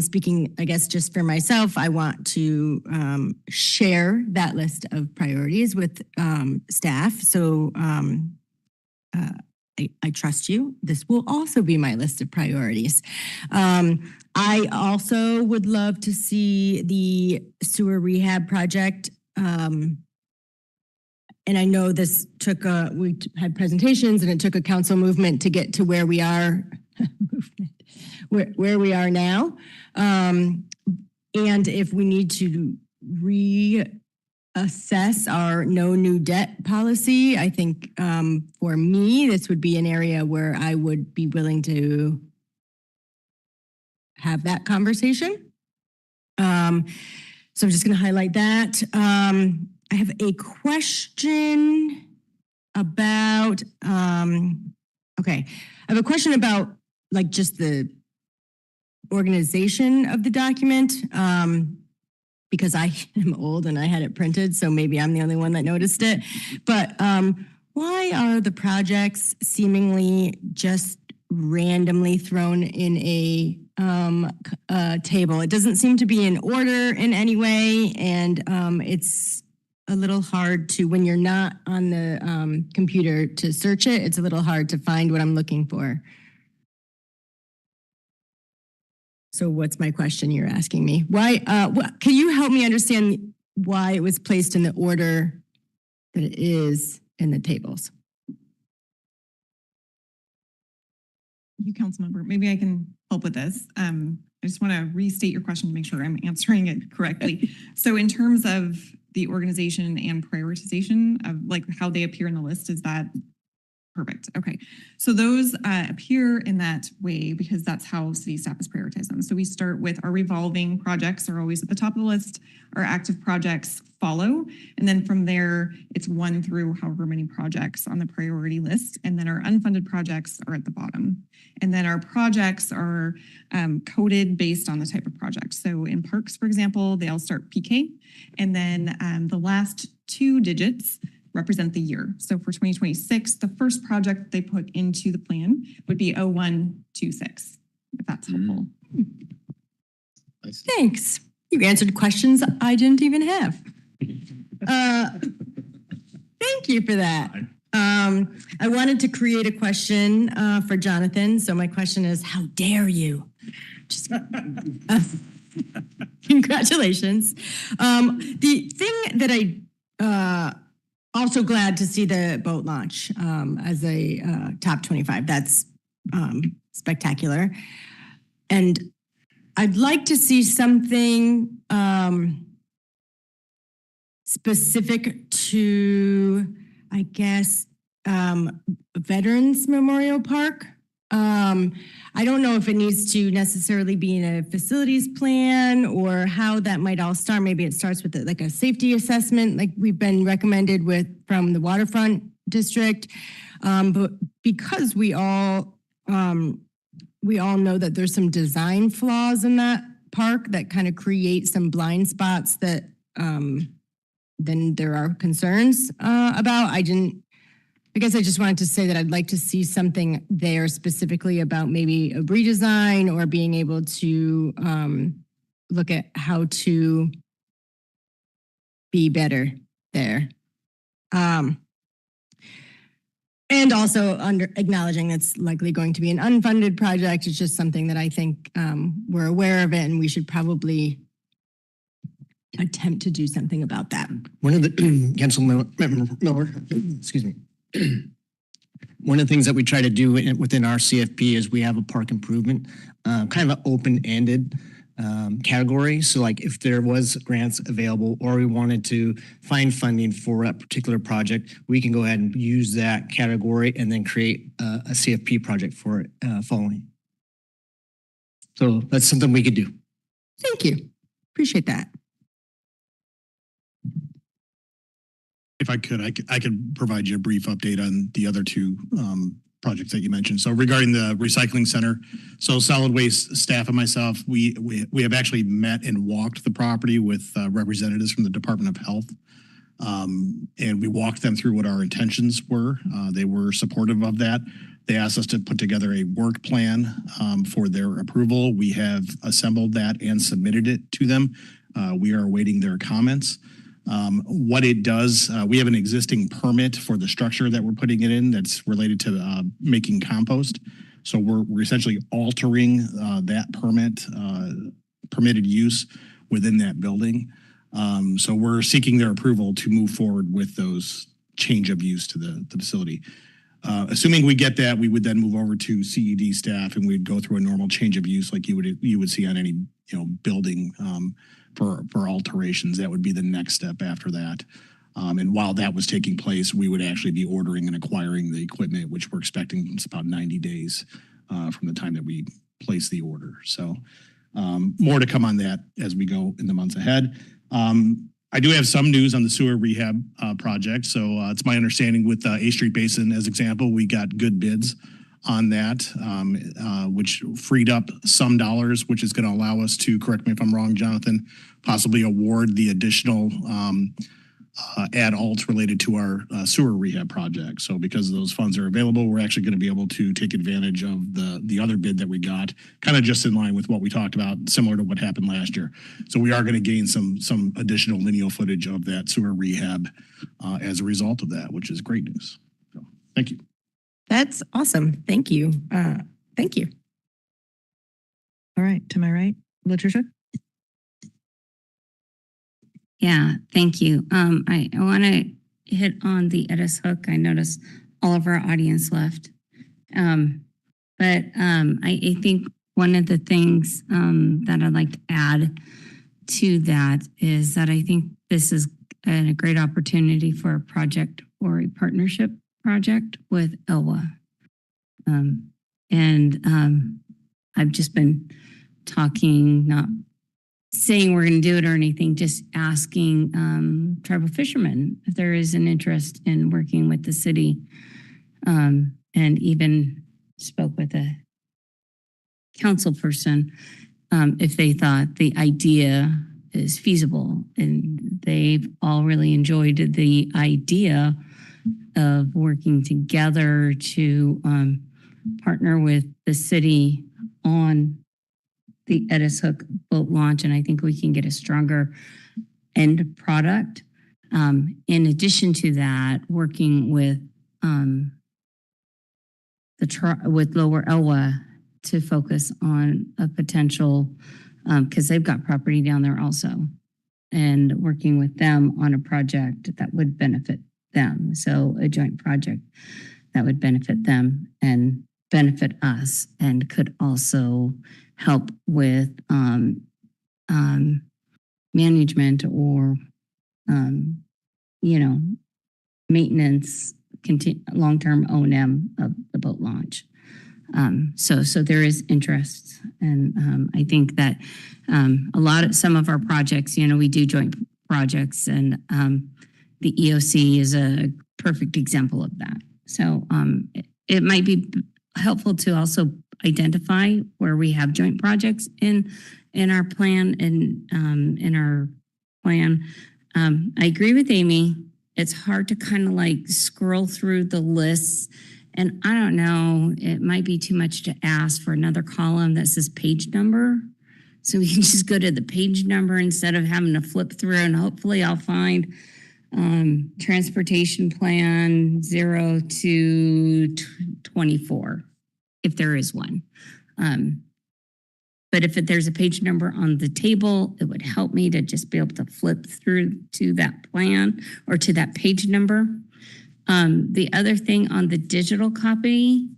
speaking, I guess, just for myself, I want to share that list of priorities with staff. So I trust you. This will also be my list of priorities. I also would love to see the sewer rehab project. And I know this took we had presentations and it took a council movement to get to where we are, where we are now. And if we need to reassess our no new debt policy, I think for me, this would be an area where I would be willing to have that conversation. So I'm just going to highlight that. I have a question about, okay. I have a question about like just the organization of the document, because I am old and I had it printed, so maybe I'm the only one that noticed it. But why are the projects seemingly just randomly thrown in a table? It doesn't seem to be in order in any way, and it's a little hard to, when you're not on the computer to search it, it's a little hard to find what I'm looking for. So what's my question you're asking me? Why, can you help me understand why it was placed in the order that it is in the tables? You, council member, maybe I can help with this. I just want to restate your question to make sure I'm answering it correctly. So in terms of the organization and prioritization of like how they appear in the list, is that perfect? Okay. So those appear in that way because that's how city staff is prioritizing them. So we start with our revolving projects are always at the top of the list. Our active projects follow. And then from there, it's 1 through however many projects on the priority list. And then our unfunded projects are at the bottom. And then our projects are coded based on the type of project. So in parks, for example, they all start PK. And then the last 2 digits represent the year. So for 2026, the first project they put into the plan would be 0126, if that's helpful. Thanks. You answered questions I didn't even have. Thank you for that. I wanted to create a question for Jonathan. So my question is, how dare you? Just, congratulations. The thing that I also glad to see the boat launch as a top 25. That's spectacular. And I'd like to see something specific to, I guess, Veterans Memorial Park. I don't know if it needs to necessarily be in a facilities plan or how that might all start. Maybe it starts with like a safety assessment, like we've been recommended from the waterfront district. But because we all know that there's some design flaws in that park that kind of create some blind spots that than there are concerns about. I guess I just wanted to say that I'd like to see something there specifically about maybe a redesign or being able to look at how to be better there. And also acknowledging it's likely going to be an unfunded project. It's just something that I think we're aware of it and we should probably attempt to do something about that. One of the Councilmember Miller, excuse me. One of the things that we try to do within our CFP is we have a park improvement, kind of an open-ended category. So like if there was grants available or we wanted to find funding for a particular project, we can go ahead and use that category and then create a CFP project for it following. So that's something we could do. Thank you. Appreciate that. If I could provide you a brief update on the other two projects that you mentioned. So regarding the recycling center, so solid waste staff and myself, we have actually met and walked the property with representatives from the Department of Health. And we walked them through what our intentions were. They were supportive of that. They asked us to put together a work plan for their approval. We have assembled that and submitted it to them. We are awaiting their comments. What it does, we have an existing permit for the structure that we're putting it in that's related to making compost. So we're essentially altering that permitted use within that building. So we're seeking their approval to move forward with those change of use to the facility. Assuming we get that, we would then move over to CED staff and we'd go through a normal change of use like you would see on any building for alterations. That would be the next step after that. And while that was taking place, we would actually be ordering and acquiring the equipment, which we're expecting it's about 90 days from the time that we place the order. So more to come on that as we go in the months ahead. I do have some news on the sewer rehab project. So it's my understanding with A Street Basin as example, we got good bids on that, which freed up some dollars, which is going to allow us to, correct me if I'm wrong, Jonathan, possibly award the additional add-alts related to our sewer rehab project. So because those funds are available, we're actually going to be able to take advantage of the other bid that we got, kind of just in line with what we talked about, similar to what happened last year. So we are going to gain some additional lineal footage of that sewer rehab as a result of that, which is great news. So, thank you. That's awesome. Thank you. Thank you. All right, to my right, Latricia. Yeah, thank you. I want to hit on the Edis Hook. I noticed all of our audience left. But I think one of the things that I'd like to add to that is that I think this is a great opportunity for a project or a partnership project with Elwa. I've just been talking, not saying we're going to do it or anything, just asking tribal fishermen if there is an interest in working with the city, and even spoke with a council person if they thought the idea is feasible. And they've all really enjoyed the idea of working together to partner with the city on the Edis Hook boat launch. And I think we can get a stronger end product. In addition to that, working with with Lower Elwha to focus on a potential, because they've got property down there also, and working with them on a project that would benefit them. So a joint project that would benefit them and benefit us, and could also help with management or maintenance, long-term O&M of the boat launch. So there is interest, and I think that some of our projects, we do joint projects, and the EOC is a perfect example of that. So it might be helpful to also identify where we have joint projects in our plan, and in our plan, I agree with Amy. It's hard to kind of like scroll through the lists. And I don't know, it might be too much to ask for another column that says page number. So we can just go to the page number instead of having to flip through, and hopefully I'll find transportation plan 0 to 24, if there is one. But if there's a page number on the table, it would help me to just be able to flip through to that plan or to that page number. The other thing on the digital copy,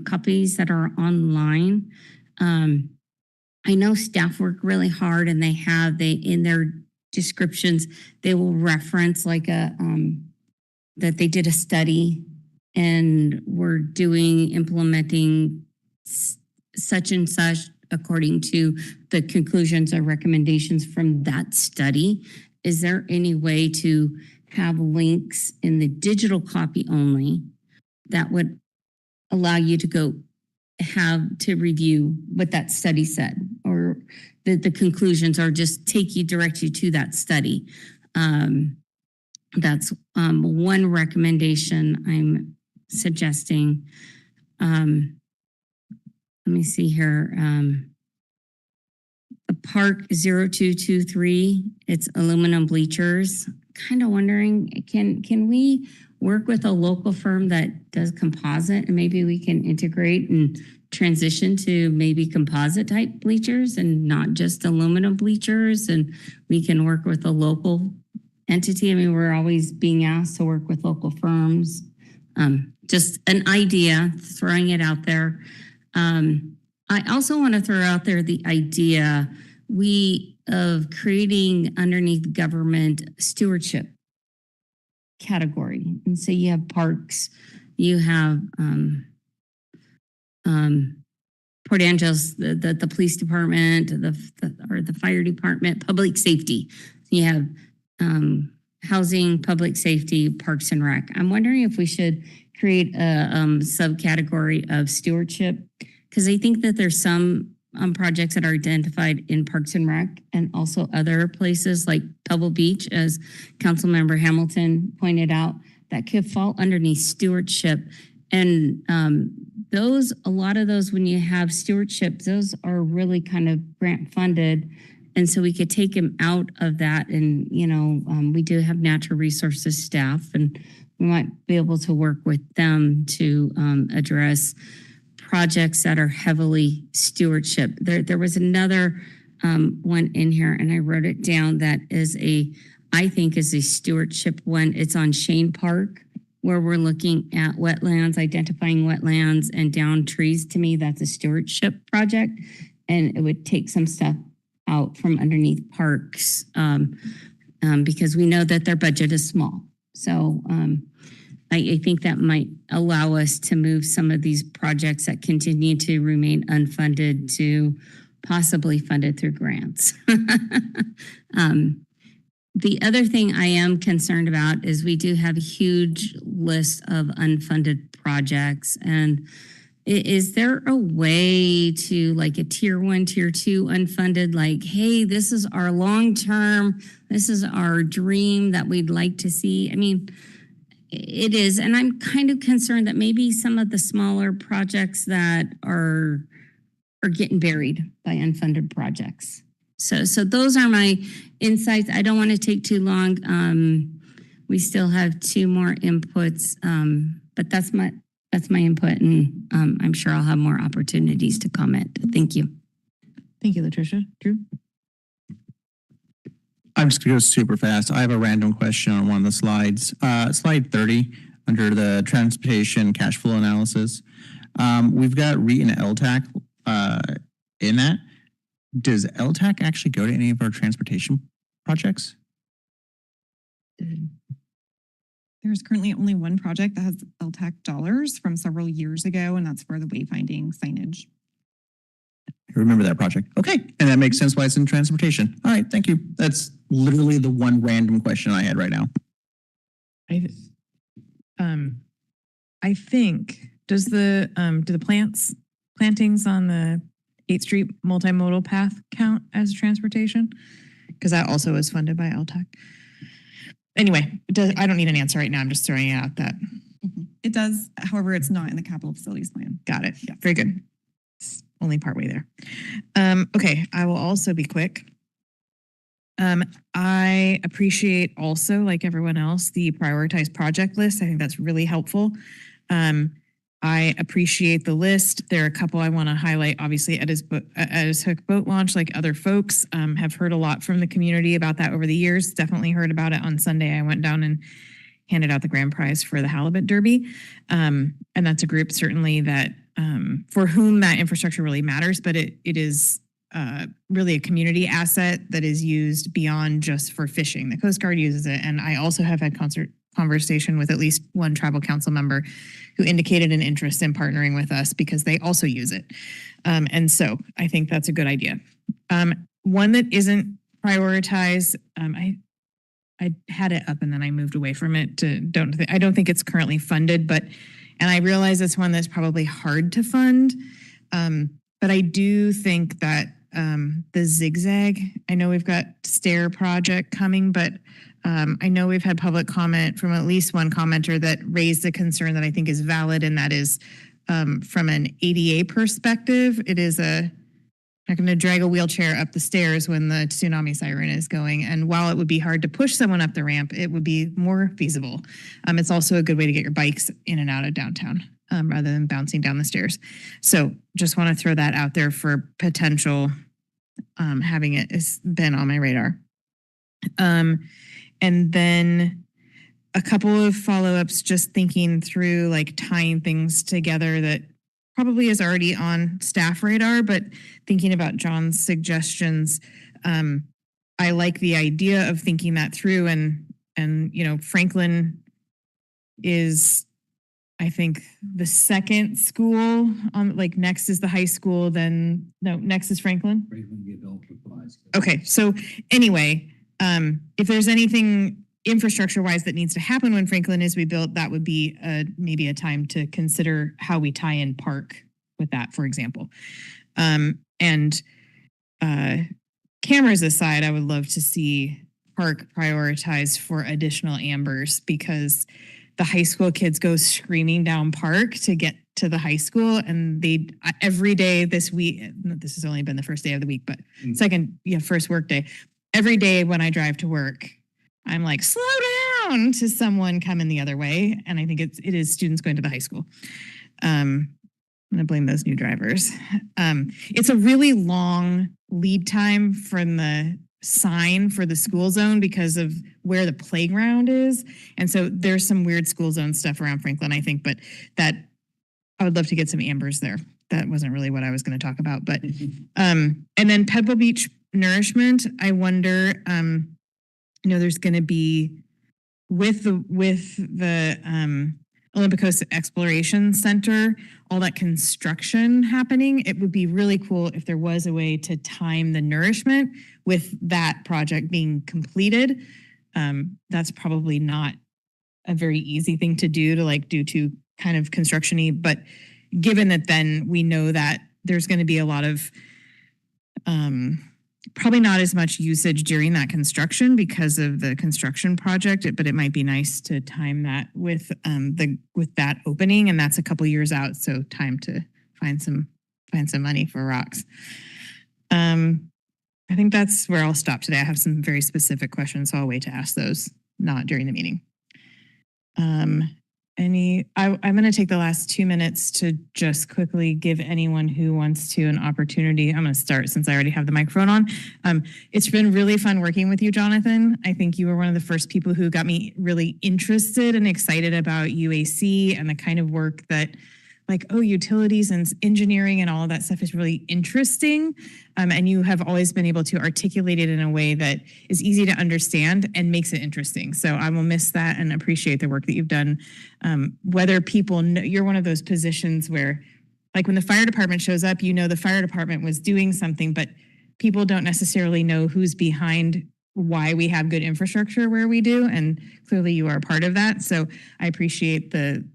copies that are online, I know staff work really hard, and they in their descriptions, they will reference like that they did a study and we're implementing such and such according to the conclusions or recommendations from that study. Is there any way to have links in the digital copy only that would allow you to go to review what that study said, or the conclusions, or just direct you to that study? That's one recommendation I'm suggesting. Let me see here. The park 0223, it's aluminum bleachers. Kind of wondering, can we work with a local firm that does composite, and maybe we can integrate and transition to maybe composite type bleachers and not just aluminum bleachers, and we can work with a local entity? I mean, we're always being asked to work with local firms. Just an idea, throwing it out there. I also want to throw out there the idea of creating underneath government stewardship category. And so you have parks, you have Port Angeles, the police department, or the fire department, public safety. You have housing, public safety, parks and rec. I'm wondering if we should create a subcategory of stewardship, because I think that there's some projects that are identified in Parks and Rec and also other places like Pebble Beach, as Councilmember Hamilton pointed out, that could fall underneath stewardship. And a lot of those, when you have stewardship, those are really kind of grant funded. And so we could take them out of that. And, we do have natural resources staff, and we might be able to work with them to address projects that are heavily stewardship. There was another one in here, and I wrote it down, that I think is a stewardship one. It's on Shane Park, where we're looking at wetlands, identifying wetlands and down trees. To me, that's a stewardship project, and it would take some stuff out from underneath parks because we know that their budget is small. So I think that might allow us to move some of these projects that continue to remain unfunded to possibly funded through grants. The other thing I am concerned about is we do have a huge list of unfunded projects. And is there a way to, like, a tier 1, tier 2 unfunded, like, hey, this is our long-term, this is our dream that we'd like to see? I mean, it is, and I'm kind of concerned that maybe some of the smaller projects that are getting buried by unfunded projects. So those are my insights. I don't want to take too long. We still have 2 more inputs, but that's my input, and I'm sure I'll have more opportunities to comment. Thank you. Thank you, Latricia. Drew? I'm just going to go super fast. I have a random question on one of the slides. Slide 30, under the transportation cash flow analysis. We've got REIT and LTAC in that. Does LTAC actually go to any of our transportation projects? There's currently only one project that has LTAC dollars from several years ago, and that's for the wayfinding signage. I remember that project. Okay, and that makes sense why it's in transportation. All right, thank you. That's literally the one random question I had right now. I think, do the plantings on the 8th Street multimodal path count as transportation? Because that also is funded by LTAC. Anyway, I don't need an answer right now. I'm just throwing it out that. It does, however, it's not in the capital facilities plan. Got it. Yeah, very good. It's only partway there. Okay, I will also be quick. I appreciate also, like everyone else, the prioritized project list. I think that's really helpful. I appreciate the list. There are a couple I want to highlight. Obviously, Edis Hook boat launch, like other folks, have heard a lot from the community about that over the years. Definitely heard about it on Sunday. I went down and handed out the grand prize for the Halibut Derby. And that's a group certainly that for whom that infrastructure really matters, but it is really a community asset that is used beyond just for fishing. The Coast Guard uses it. And I also have had conversation with at least one tribal council member who indicated an interest in partnering with us because they also use it. And so I think that's a good idea. One that isn't prioritized, I had it up and then I moved away from it I don't think it's currently funded, and I realize it's one that's probably hard to fund. But I do think that the zigzag, I know we've got stair project coming, but I know we've had public comment from at least one commenter that raised a concern that I think is valid, and that is from an ADA perspective, it is not going to drag a wheelchair up the stairs when the tsunami siren is going. And while it would be hard to push someone up the ramp, it would be more feasible. It's also a good way to get your bikes in and out of downtown rather than bouncing down the stairs. So just want to throw that out there for potential having it has been on my radar. And then a couple of follow-ups, just thinking through like tying things together that probably is already on staff radar, but thinking about John's suggestions, I like the idea of thinking that through and Franklin is, I think, the second school on, like, next is the high school, next is Franklin. Okay, so anyway, if there's anything infrastructure wise that needs to happen when Franklin is rebuilt, that would be maybe a time to consider how we tie in Park with that, for example. And cameras aside, I would love to see Park prioritized for additional ambers, because the high school kids go screaming down Park to get to the high school, and every day this week, this has only been the first day of the week, but first work day, every day when I drive to work, I'm like, slow down to someone coming the other way. And I think it is students going to the high school. I'm going to blame those new drivers. It's a really long lead time from the sign for the school zone because of where the playground is. And so there's some weird school zone stuff around Franklin, I think, but that I would love to get some ambers there. That wasn't really what I was going to talk about, but, and then Pebble Beach nourishment, I wonder, there's going to be with the Olympic Coast Exploration Center, all that construction happening, it would be really cool if there was a way to time the nourishment with that project being completed. That's probably not a very easy thing to do to kind of construction-y, but given that then we know that there's going to be a lot of probably not as much usage during that construction because of the construction project, but it might be nice to time that with that opening, and that's a couple years out, so time to find some money for rocks. I think that's where I'll stop today. I have some very specific questions, so I'll wait to ask those, not during the meeting. I'm going to take the last 2 minutes to just quickly give anyone who wants to an opportunity. I'm going to start since I already have the microphone on. It's been really fun working with you, Jonathan. I think you were one of the first people who got me really interested and excited about UAC and the kind of work that, utilities and engineering and all of that stuff is really interesting. And you have always been able to articulate it in a way that is easy to understand and makes it interesting. So I will miss that and appreciate the work that you've done. Whether people know, you're one of those positions where, when the fire department shows up, the fire department was doing something, but people don't necessarily know who's behind why we have good infrastructure where we do. And clearly you are a part of that. So I appreciate the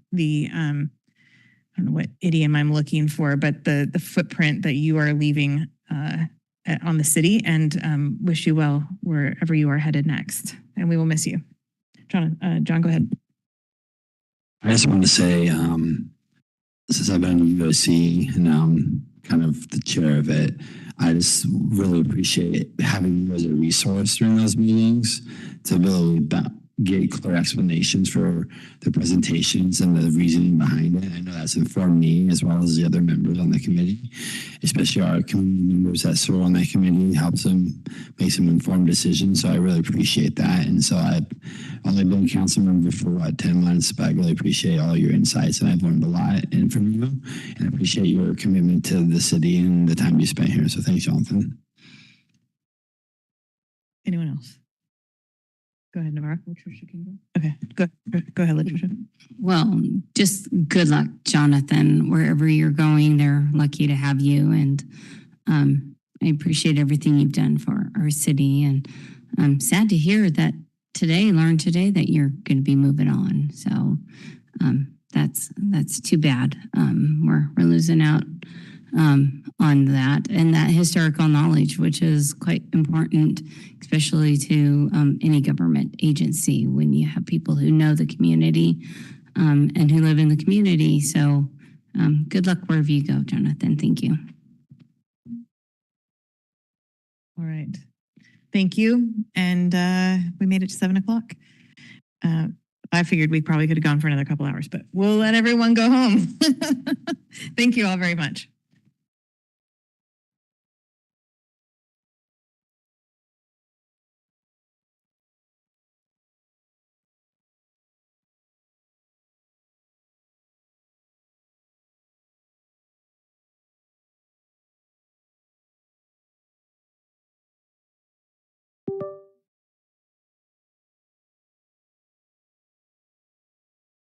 I don't know what idiom I'm looking for, but the footprint that you are leaving on the city, and wish you well wherever you are headed next. And we will miss you. John, go ahead. I just want to say, since I've been in UOC and now I'm kind of the chair of it, I just really appreciate having you as a resource during those meetings to really get clear explanations for the presentations and the reasoning behind it. I know that's informed me as well as the other members on the committee, especially our community members that serve on that committee, helps them make some informed decisions. So I really appreciate that. And so I've only been council member for 10 months, but I really appreciate all your insights and I've learned a lot from you and I appreciate your commitment to the city and the time you spent here. So thanks, Jonathan. Anyone else? Go ahead, Navarro. Okay, go ahead, Latricia. Well, just good luck, Jonathan, wherever you're going. They're lucky to have you. And I appreciate everything you've done for our city. And I'm sad to hear that learned today that you're going to be moving on. So that's too bad. We're losing out on that and that historical knowledge, which is quite important, especially to any government agency when you have people who know the community and who live in the community. So good luck wherever you go, Jonathan. Thank you. All right. Thank you. And we made it to 7 o'clock. I figured we probably could have gone for another couple hours, but we'll let everyone go home. Thank you all very much.